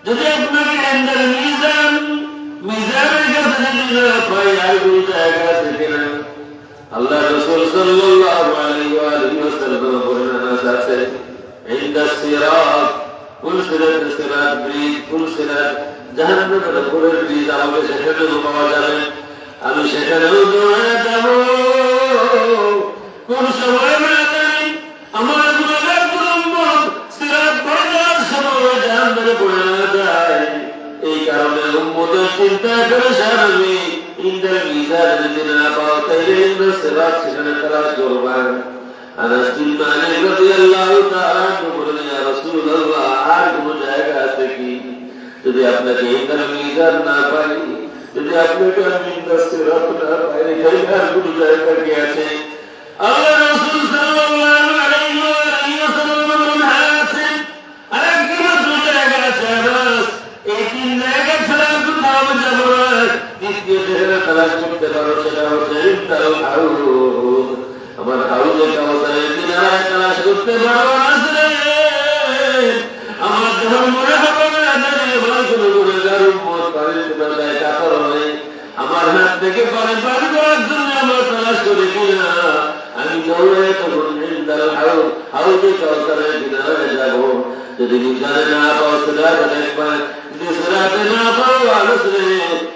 যদি আপনাকে ইনদাল মিজান, মিজানের কাছে যদি না পাই, আর কোন জায়গা আছে কিনা? আল্লাহ রাসূল সাল্লাল্লাহু আলাইহি ওয়া সাল্লাম বলেন, আনাস আছে ইনদাস সিরাত, কুল সিরাত, সিরাত ব্রিজ, কুল সিরাত জাহান্নামের উপরের ব্রিজ, আমাকে সেখানেও পাওয়া যাবে, আমি সেখানেও দৌড়ে যাব। কোন সময় না জানি আমার গুনাহগার উম্মত সিরাত পার হওয়ার সময় জাহান্নামে পড়ে না যায়। এই কারণে উম্মতের চিন্তা করে সারামি ইনদাল মিজান যদি না পাও, তাইলে ইনদাস সিরাত সেখানে তালাশ করবেন। আনাস বিন মালিক রাদিয়াল্লাহু তাআলা বলেন, ইয়া রাসূলুল্লাহ, আর কোন জায়গা আছে কি যদি আপনাকে ইনদাল মিজান না পাই, যদি আপনাকে ইনদাস সিরাত না পাই, তাইলে আর কোন জায়গা কি আছে? আল্লাহ রাসূল সাল্লাল্লাহু আলাইহি ওয়া সাল্লাম বলেন, আছে আরেকটা জায়গা আছে আনাস, এই তিন জায়গা ছাড়া কোথাও যাব না। দ্বিতীয় জায়গা তালাশ করতে পারো, সেটা হচ্ছে ইনদাল হাউদ, আমার হাউজে কাউসারের কিনারায় তালাশ করতে পারো। আসলে আমার যখন মনে হবে না জানি আমার কোনো গুনাহগার উম্মত পানির পিপাসায় কাতর হয়ে আমার হাত থেকে পানি পান করার জন্য আমার তালাশ করে কিনা, আমি দৌড়ে তখন ইনদাল হাউদ, হাউজে কাউসারের কিনারায় যাব। যদি মিজানে না পাও, সিরাতে দেখবেন, যদি সিরাতে না পাও আলোচনে,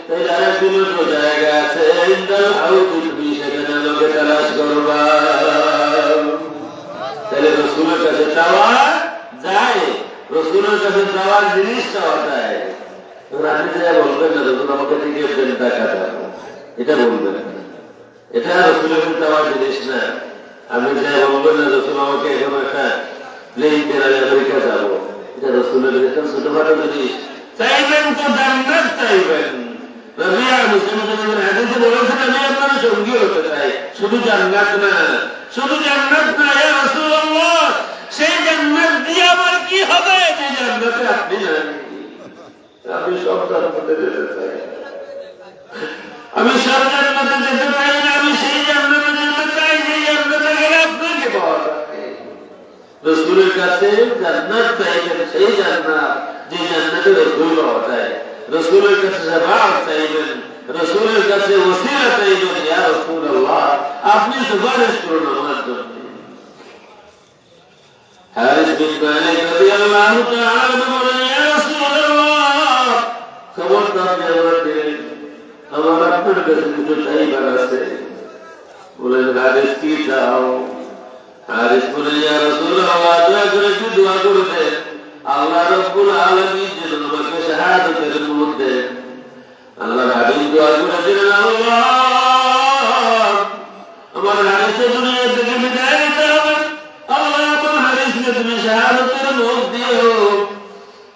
তাই আর কোনো জায়গা আছে ইনদাল হাউদ, তুমি সেখানে আমাকে তালাশ করবা। তাহলে রসুলের কাছে চাওয়া যায়, রসুলের কাছে চাওয়ার জিনিস চাওয়া যায়। আপনি যা বলবেন না রসুল আমাকে টিকিট দেন, টাকা দেবো, এটা বলবেন না, এটা রসুলের কাছে চাওয়ার জিনিস না। আপনি যা বলবেন না রসুল আমাকে এখন একটা প্লেন দেন, আমি আমেরিকা যাবো, এটা রসুলের কাছে ছোটখাটো জিনিস। চাইবেন তো জান্নাত চাইবেন। রাবিয়া মুসলিম হাদিসে বলেছেন, আমি আপনার সঙ্গী হতে চাই, শুধু জান্নাত না, শুধু জান্নাত না। ইয়া রাসূলুল্লাহ, সেই জান্নাত দিয়ে আমার কি হবে যে জান্নাতে আপনি যান? আমি সব জান্নাতে যেতে চাই, আমি সব জান্নাতে যেতে চাই না, আমি সেই জান্নাতে যেতে চাই যে জান্নাতে গেলে আপনাকে পাওয়া যাবে। রাসূলের কাছে জান্নাত চাইবেন, সেই জান্নাত যে জান্নাতে রাসূল পাওয়া যায়। রাসূলের কাছে শাফাআত চাইবেন, রাসূলের কাছে ওসিলা চাইবেন, ইয়া রাসূলুল্লাহ আপনি সুপারিশ করুন আমার জন্য। হারিস বিন মালিক রাদিয়াল্লাহু তাআলা বলেন, ইয়া রাসূলুল্লাহ খবরদার দেওয়ার দিন আমার আপনার কাছে কিছু চাইবার আছে। বলেন, হারিস কি চাও? হারিস বলেন, ইয়া রাসূলুল্লাহ দয়া করে একটু দোয়া করে দেন, আল্লাহ রাব্বুল আলামিন যেন আমাকে শাহাদাতের মূল দেন। আল্লাহ হাবিব দোয়া করে দিলেন, আল্লাহ আমার হারিসকে দুনিয়া থেকে বিদায় নিতে হবে, আল্লাহ আমার হারিসকে তুমি শাহাদাতের মুখ দিও।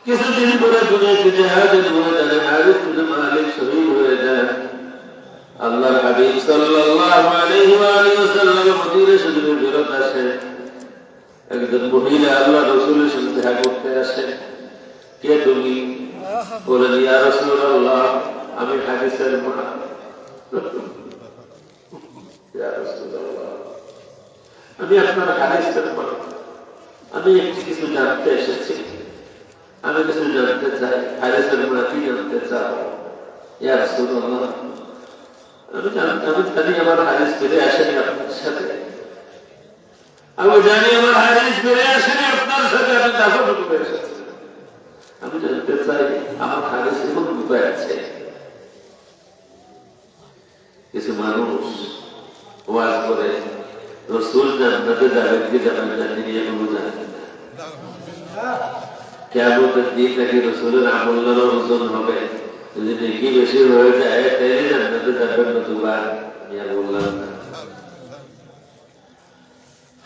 কিছুদিন পরে দুনিয়াতে জিহাদের ময়দানে হারিস বিন মালিক শহীদ হয়ে যায়। আল্লাহর হাবিব সাল্লাল্লাহু আলাইহি ওয়া সাল্লাম মদিনা শরীফে ফেরত আসে। একজন মহিলা আল্লাহ রাসূলের সাথে দেখা করতে আসে। কে তুমি? বলেন, ইয়া রাসূলুল্লাহ আমি হাদিসের মা। ইয়া রাসূলুল্লাহ আমি আপনার হাদিসের মা, আমি একটু কিছু জানতে এসেছি, আমি কিছু জানতে চাই। হাদিসের মা কি জানতে চাও? ইয়া রাসূলুল্লাহ আমি জানি আমার হাদিস ফিরে আসেনি আপনার সাথে, আমি জানি আমার হাদিস ফিরে আসেনি আপনার সাথে, আমি দাফন করে এসেছি। আমি জানতে চাই আমার হাদিস এখন কোথায় আছে? কিছু মানুষ ওয়াজ করে রাসূল জান্নাতে যাবেন কি যাবেন না তিনি এখনো জানেন না। কিয়ামতের দিন নাকি রাসূলের আমলের ওজন হবে, যদি নেকি বেশি হয়ে যায় তাহলে জান্নাতে যাবেন, নতুবা আমি বললাম না।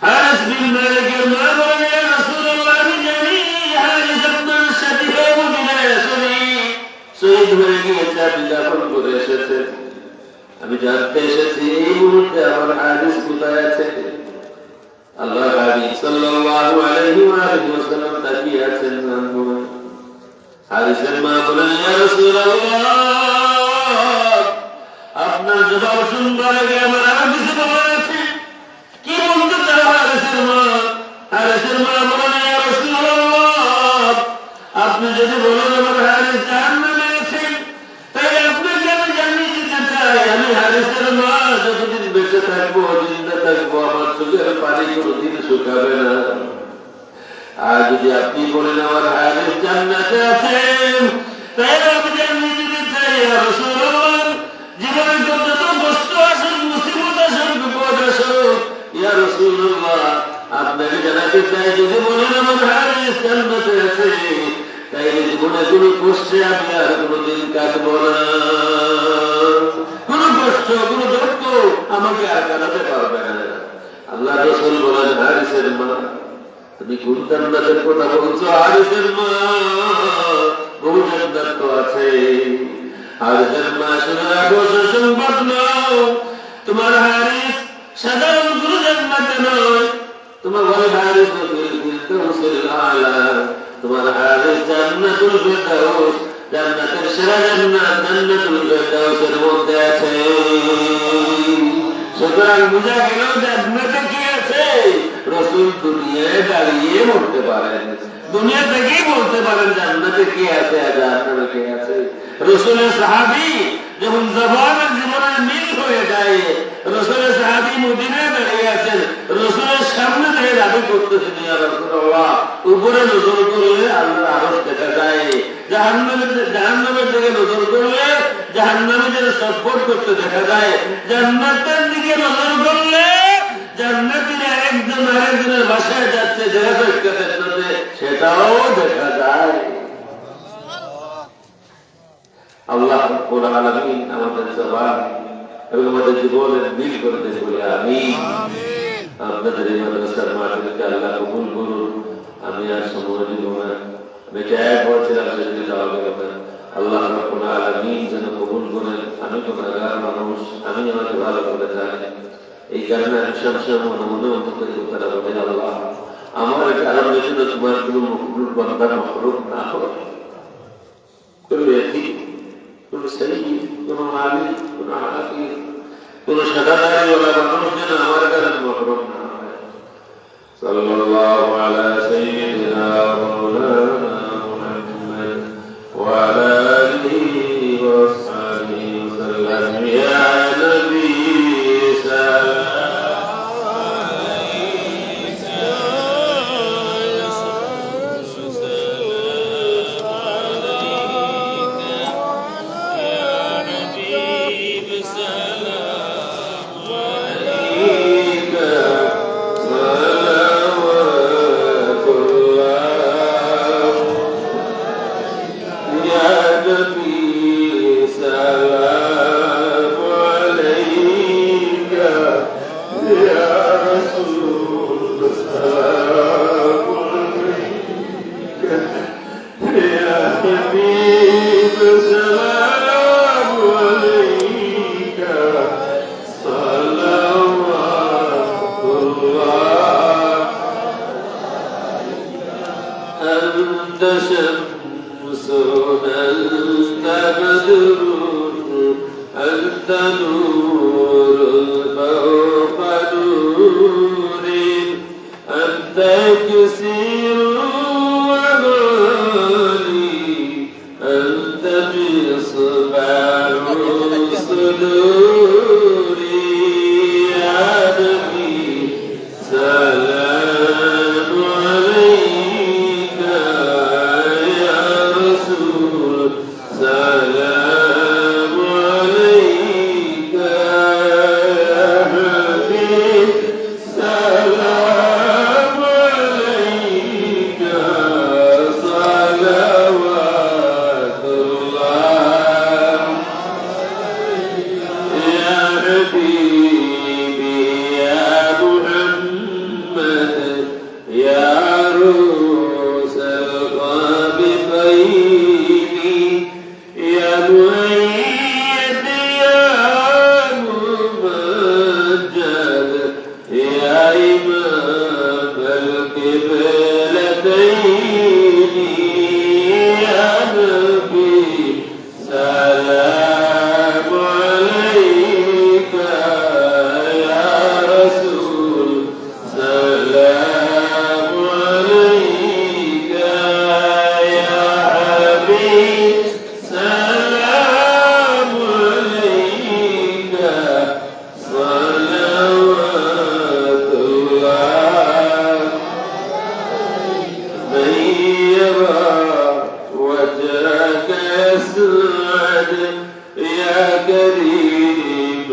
হারিস বিন মালিকের মা বলেন, ইয়া রাসূলুল্লাহ আমি জানি হারিস আপনার সাথে মদিনায় শহীদ হয়ে গিয়েছে, আপনি দাফন করে এসেছেন। আমি জানতে এসেছি এই মুহূর্তে আমার হাদিস কোথায় আছে। আল্লাহ হাবিব সাল্লাল্লাহু আলাইহি ওয়া সাল্লাম তাকিয়ে আছেন। হাদিসের মা বলেন, ইয়া রাসূলুল্লাহ আপনার জবাব শুনবার আগে আমার আরো কিছু বলার আছে। কি বলতে চাও হারেসের মা? হারেসের মা বলেন, ইয়া রাসূলুল্লাহ, আপনি যদি বলেন আমার হারেস জাহান্নামে আছে, তাই আপনাকে আমি জানিয়ে দিতে চাই, আমি হারেসের মা যতদিন বেঁচে থাকবো, জিন্দা থাকবো, আমার চোখের পানি কোনোদিন শুকাবে না। আর যদি আপনি বলেন আমার হারেস জান্নাতে আছেন, তাই আমি জানিয়ে দিতে চাই, ইয়া রাসূলুল্লাহ, জীবনে যত কষ্ট আসুক, মুসিবত আসুক, বিপদ আসুক, ইয়া রাসূলুল্লাহ, আপনাকে জানাতে চাই, যদি বলেন আমার হারেস জান্নাতে আছে, তাই জীবনে কোনো কষ্টে আমি আর কোনোদিন কাটবো না। কোনো কষ্ট, কোনো দুঃখ আমাকে আর কাটাতে পারবে না। আল্লাহ রাসূল বলেন, হারেসের মা, তুমি কোন জান্নাতের কথা বলছো? হারেসের মা, বহু জান্নাত তো আছে। হারেসের মা, শুনে রাখো, সুসংবাদ নাও, তোমার হারেস সাধারণ কোনো জান্নাতে নয়, তোমার ঘরে হারেস ফিরদাউসিল আলা, তোমার হারেস জান্নাতুল ফিরদাউস, জান্নাতের সেরা জান্নাত জান্নাতুল ফিরদাউসের মধ্যে আছে। সুতরাং বুঝা গেল জান্নাতে কি আছে? রাসূল দুনিয়ায় দাঁড়িয়ে বলতে পারেন, দুনিয়া থেকেই বলতে পারেন জান্নাতে কি আছে আর জাহান্নামে কি আছে। রাসূলের সাহাবী যখন জবানের জীবনের মিল হয়ে যায়, রাসূলের সাহাবী মদিনায় দাঁড়িয়ে আছেন, রাসূলের সামনে থেকে দাবি করতেছেন, ইয়া রাসূলুল্লাহ, উপরে নজর করলে আল্লাহর আরশ দেখা যায়, জাহান্নামের দিকে নজর করলে জাহান্নামীদের সফর করতে দেখা যায়, জান্নাতের দিকে নজর করলে জান্নাতীরা একজন আরেকজনের বাসায় যাচ্ছে দেখা সাক্ষাতের জন্য, সেটাও দেখা যায়। আল্লাহ রাব্বুল আলামিন আমাদের জবান এবং আমাদের জীবনের মিল করে দেন বলে আমিন। আপনাদের এই মাদ্রাসার মাহফিলকে আল্লাহ কবুল করুন। আমি আর সময় দিব না, আমি এক বলছিলাম সেদিকে যাওয়া গেল না। আল্লাহ রাব্বুল আলামিন যেন কবুল করেন। আমি গুনাহগার মানুষ, আমি আমাকে ভালো করে জানি। এই কারণে আমি সবসময় মনে মনে অন্তরে কথাটা বলি, আল্লাহ আমার কারণ জন্য তোমার কোনো মকবুল বান্দা মাহরুম না হয়। কোনো এতিম, কোনো সাইয়্যিদ, কোনো মালিক, কোনো হাফিজ, কোনো সাদাদারিওয়ালা মানুষ যেন আমার কারণে মাহরুম না হয়। সাল্লাল্লাহু আলা সাইয়্যিদিনা ওয়া মাওলানা মুহাম্মদ ওয়া আলা আলিহি ওয়া আসহাবিহি ওয়া সাল্লাম। ইয়া নবী সাল্লাল্লাহু يا كريم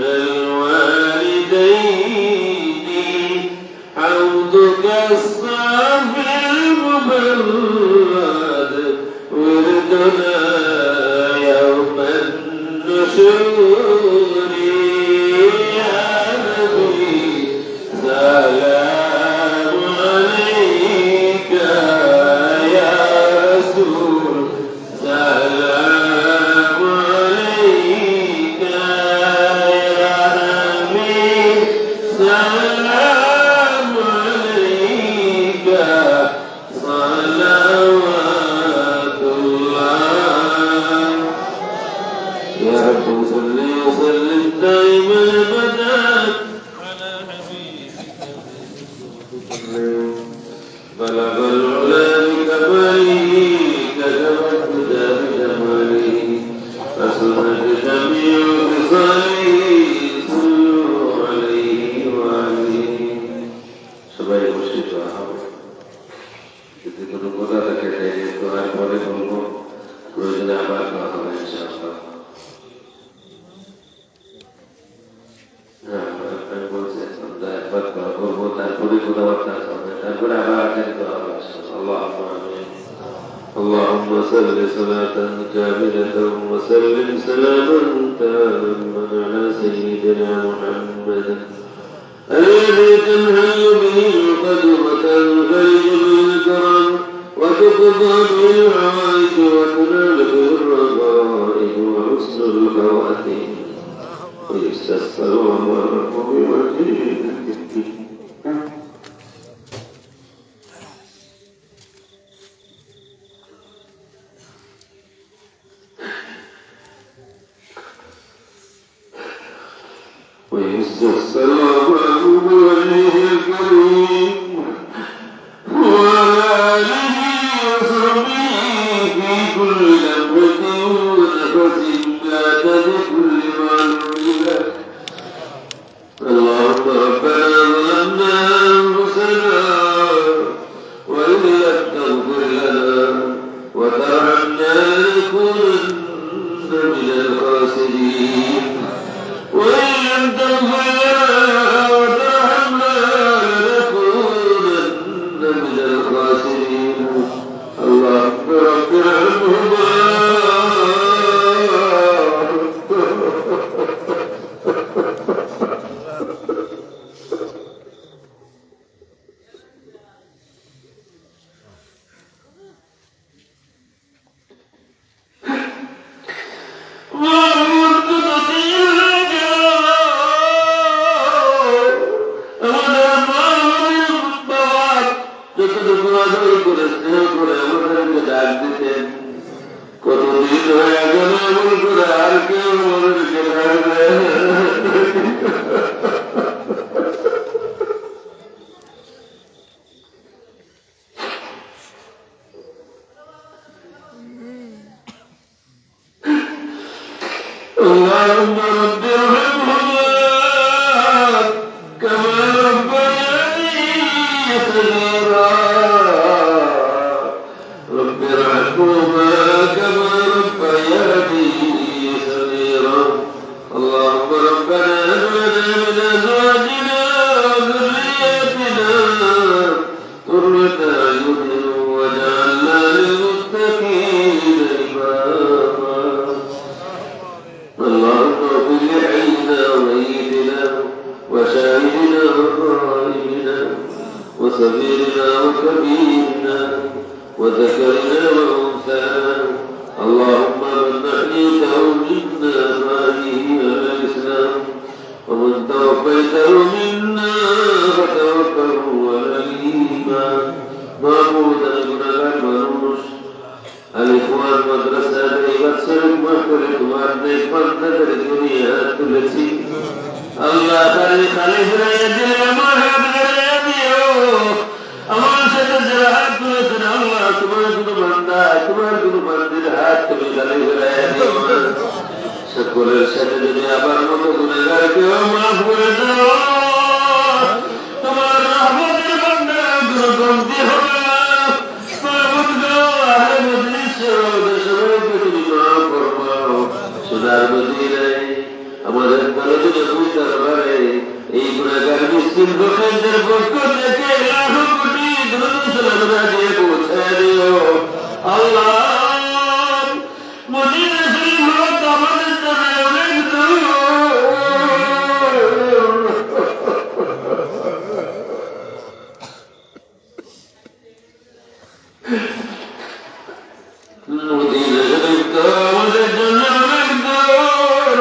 الوالدين حوضك الصافي المبرد وردنا يوم النشور يا نبي سلام عليك يا رسول سلام عليك يا أمين سلام عليك صلوات الله يا رب صل وسلم دائما ابدا على حبيبك بلغ العلا بكماله كتب الهدى بجماله فسنت جميع خصاله صلوا عليه وعليه সবাই বসে যদি কোনো কথা থাকে তো আর পরে বলবো প্রয়োজনে আবার কথা হবে ইনশাআল্লাহ আমি বলছি আমরা একবার কথা বলবো তারপরে কথাবার্তা হবে তারপরে আবার আগে কথা হবে আল্লাহ اللهم صل صلاة كاملة وسلم سلاما تاما على سيدنا محمد الذي تنهل به العقد وتنفرج به الكرم وتقضى به الحوائج وتنال به الرغائب وحسن الخواتيم ويستسقى الله بوجهه ويستسقى الله بوجهه الكريم وعلى آله وصحبه في كل لمحة ونفس بعد كل معلوم لك اللهم ربنا ظلمنا أنفسنا وإن لم تغفر لنا وترحمنا لنكونن من الخاسرين وإن لم تغفر لنا وترحمنا لنكونن من الخاسرين اللهم رب ارحمهما কতদিন হয়ে গেল এমন করে আর কেউ মনে থাকবে اللهم رب ارحمهما كما ربياني صغيرا رب ارحمهما كما ربياني صغيرا اللهم ربنا هب لنا من ازواجنا وذرياتنا قرة اعين واجعلنا للمتقين اماما اللهم اغفر لحينا وميتنا وشاهدنا وغائبنا وصغيرنا وكبيرنا وذكرنا وانثانا اللهم من احييته منا فاحيه على الاسلام ومن توفيته منا فتوفه على الايمان معبودا بنا المنوش الإخوان مدرسة دائما سرق محفل إخوان دائما نظر الدنيا تلسي الله خليفة يدل وما هبدر يديه أمان ستزرعات تلسل الله تمار كنو بندا تمار كنو بندر هات تبي خليفة يديه سكول الشد دنيا برمت گناہگار کیوں معاف کر دو تمہار رحمت بندہ گناہ کمتی ہوگا معبود گو اہل مجلس دشمن کو تم معاف فرماؤ সোনার মদিনায় আমাদের দরজে দরবারে এই গুণাগার মিসকিন ফকিরদের পক্ষ থেকে লাখো কোটি দরুদ সালাম দিয়ে পৌঁছায় দিও আল্লাহ। মদিনা শরীফ হলো আমাদের জন্য অনেক দূর। মদিনা শরীফ তো আমাদের জন্য অনেক দূর।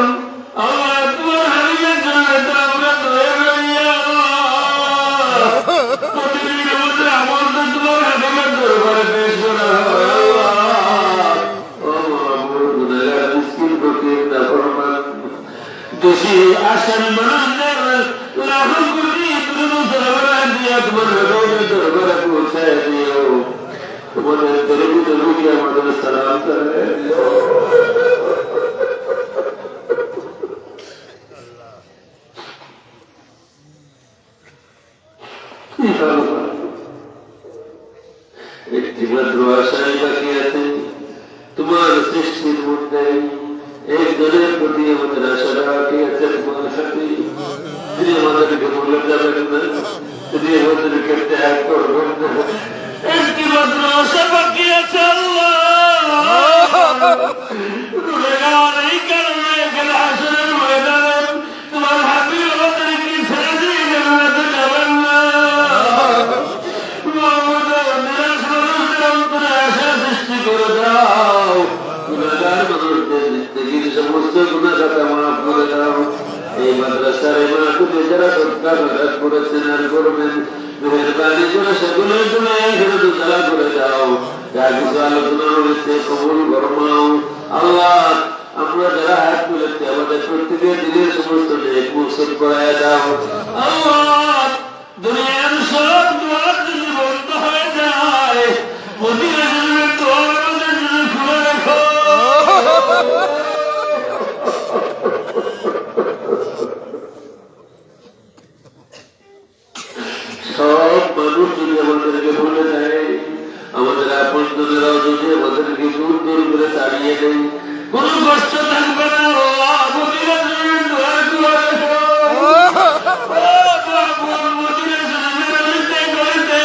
আল্লাহ তোমার হাবিবের জন্য তো আমরা দয়া করি আল্লাহ। প্রতিদিন আমাদের আমল তো তোমার হাবিবের দরবারে পেশ করা হয় আল্লাহ। ও মাহবুব, গুনাহগার মিসকিন ফকির নাফরমান দোষী আসামি মানুষদের লাখো কোটি দরুদ সালাম দিয়ে তোমার হাবিবের দরবারে পৌঁছায় দিও। তোমাদের দরুদ নবী আমাদের সালাম করে একটি মাত্র আশাই বাকি আছে তোমার সৃষ্টির মধ্যে একজনের প্রতি আমাদের আশা বাকি আছে তোমার সাথে। তিনি আমাদেরকে বলে যাবেন না, তিনি আমাদেরকে ত্যাগ করবেন না। একটি মাত্র আশা বাকি আছে আল্লাহ। গুনাহগার এই কারণে এখানে হাসরের ময়দানে তোমার হাবিব আমাদেরকে ছেড়ে দিয়ে জান্নাতে যাবেন না। নিরাশ মানুষদের অন্তরে আশা সৃষ্টি করে দাও। গুনাহগার মানুষদের জিন্দেগির সমস্ত গুনাহ খাতা মাফ করে দাও। এই মাদ্রাসার এই মাহফিলে যারা সৎকার করেছেন আর করবেন, মেহেরবানি করে সেগুলোর জন্য দোতলা করে দাও। যা কিছু আলোচনা হয়েছে কবুল ফরমাও আল্লাহ। আমরা যারা হাত তুলেছি আমাদের প্রত্যেকের দিনের সমস্ত নেক মকসুদ করায় দাও আল্লাহ। দুনিয়ার সব দুয়ার যদি বন্ধ হয়ে যায়, মদিনা শরীফের দুয়ার আমাদের জন্য খুলে রাখো। সব মানুষ যদি আমাদেরকে ভুলে যায়, আমাদের আপনজনেরাও যদি আমাদেরকে দূর দূর করে তাড়িয়ে দেয়, কোন কষ্ট থাকবে না আল্লাহ। মদিনা শরীফের দুয়ার খুলে রাখো। মদিনা শরীফের অলিতে গলিতে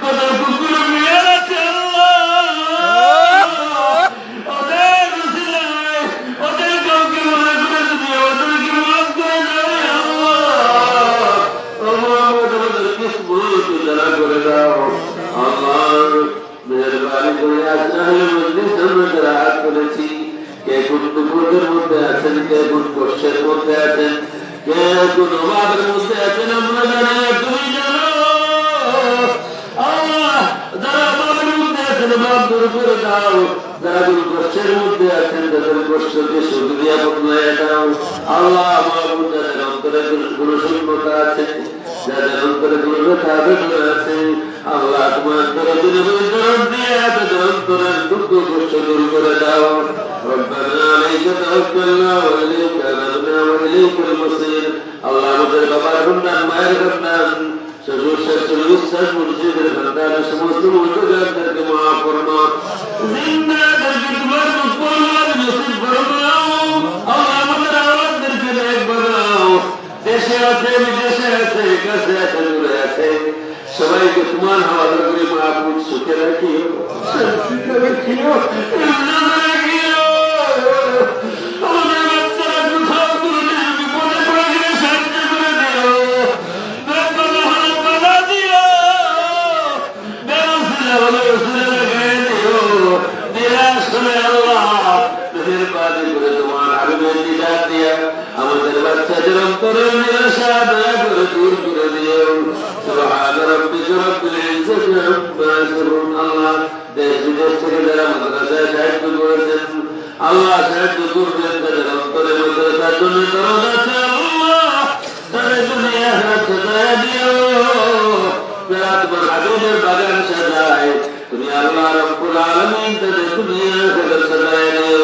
কত কুকুর বিড়াল আছে আল্লাহ। ওদের উসিলায় ওদের কাউকে মনে করে তুমি আমাদেরকে মাফ করে দেবে আল্লাহ। আমাদের কিসমত যারা করে দাও আল্লাহ। মেহেরবানি করে আজরাইল মজলিস আমরা যারা হাত করেছি, কে কোন বিপদের মধ্যে আছেন, কে কোন কষ্টের মধ্যে আছেন, কে কোন অভাবের মধ্যে আছেন, আমরা জানি তুমি জানো আল্লাহ। যারা অভাবের মধ্যে আছেন অভাব দূর করে দাও। যারা কোন কষ্টের মধ্যে আছেন তাদের কষ্টকে সুখ দিয়া বদলাইয়া দাও আল্লাহ। মাহবুব, যাদের অন্তরে কোন শূন্যতা আছে, যাদের অন্তরে কোন ব্যথা বেদনা আছে আল্লাহ, তোমার দরদ দিয়ে তাদের অন্তরের দুঃখ কষ্ট দূর করে দাও। রব্বানা আলাইকা তাওয়াক্কালনা ওয়া ইলাইকা আনাবনা ওয়া ইলাইকাল মাসির। আল্লাহ, আমাদের বাবার কন্যান, মায়ের কন্যান, শ্বশুর শাশুড়, উস্তাদ মুর্শিদের কন্যান, সমস্ত মুর্শিদদেরকে মাফ ফরমাও। জিন্দাদেরকে তোমার মুকবুল নসিব ফরমাও আল্লাহ। আমাদের আওলাদদেরকে নেক বানাও। দেশে আছে, বিদেশে আছে, কাছে আছে, দূরে আছে, সবাইকে তোমার হাওয়ালা করে মাহফুজ সুখে রাখিও, শান্তিতে রাখিও, ইজ্জতে রাখিও। আমাদের বাচ্চারা কোথাও কোনো বিপদে পড়ে গেলে সাহায্য করে দিও। বেপনা হলে বাধা দিও, বেওসিলা হলে ওসিলা লাগাই দিও। নিরাশ হলে আল্লাহ মেহেরবানি করে তোমার হাবিবের দিদার দিয়া আমাদের বাচ্চাদের অন্তরে নিরাশা দয়া করে দূর করে দিও। সুবহান রাব্বিকা রাব্বিল ইজ্জাতি আম্মা ইয়াসিফুন। আল্লাহ, দেশ বিদেশ থেকে যারা মাদ্রাসায় সাহায্য করেছেন আল্লাহ, সাহায্য করবেন। তাদের অন্তরে মাদ্রাসার জন্য দরদ আছে আল্লাহ, তাদের দুনিয়া আখিরাত সাজায় দিও। যারা তোমার হাবিবের বাগান সাজায় তুমি আল্লাহ রাব্বুল আলামিন তাদের দুনিয়া আখিরাত সাজায় দিও।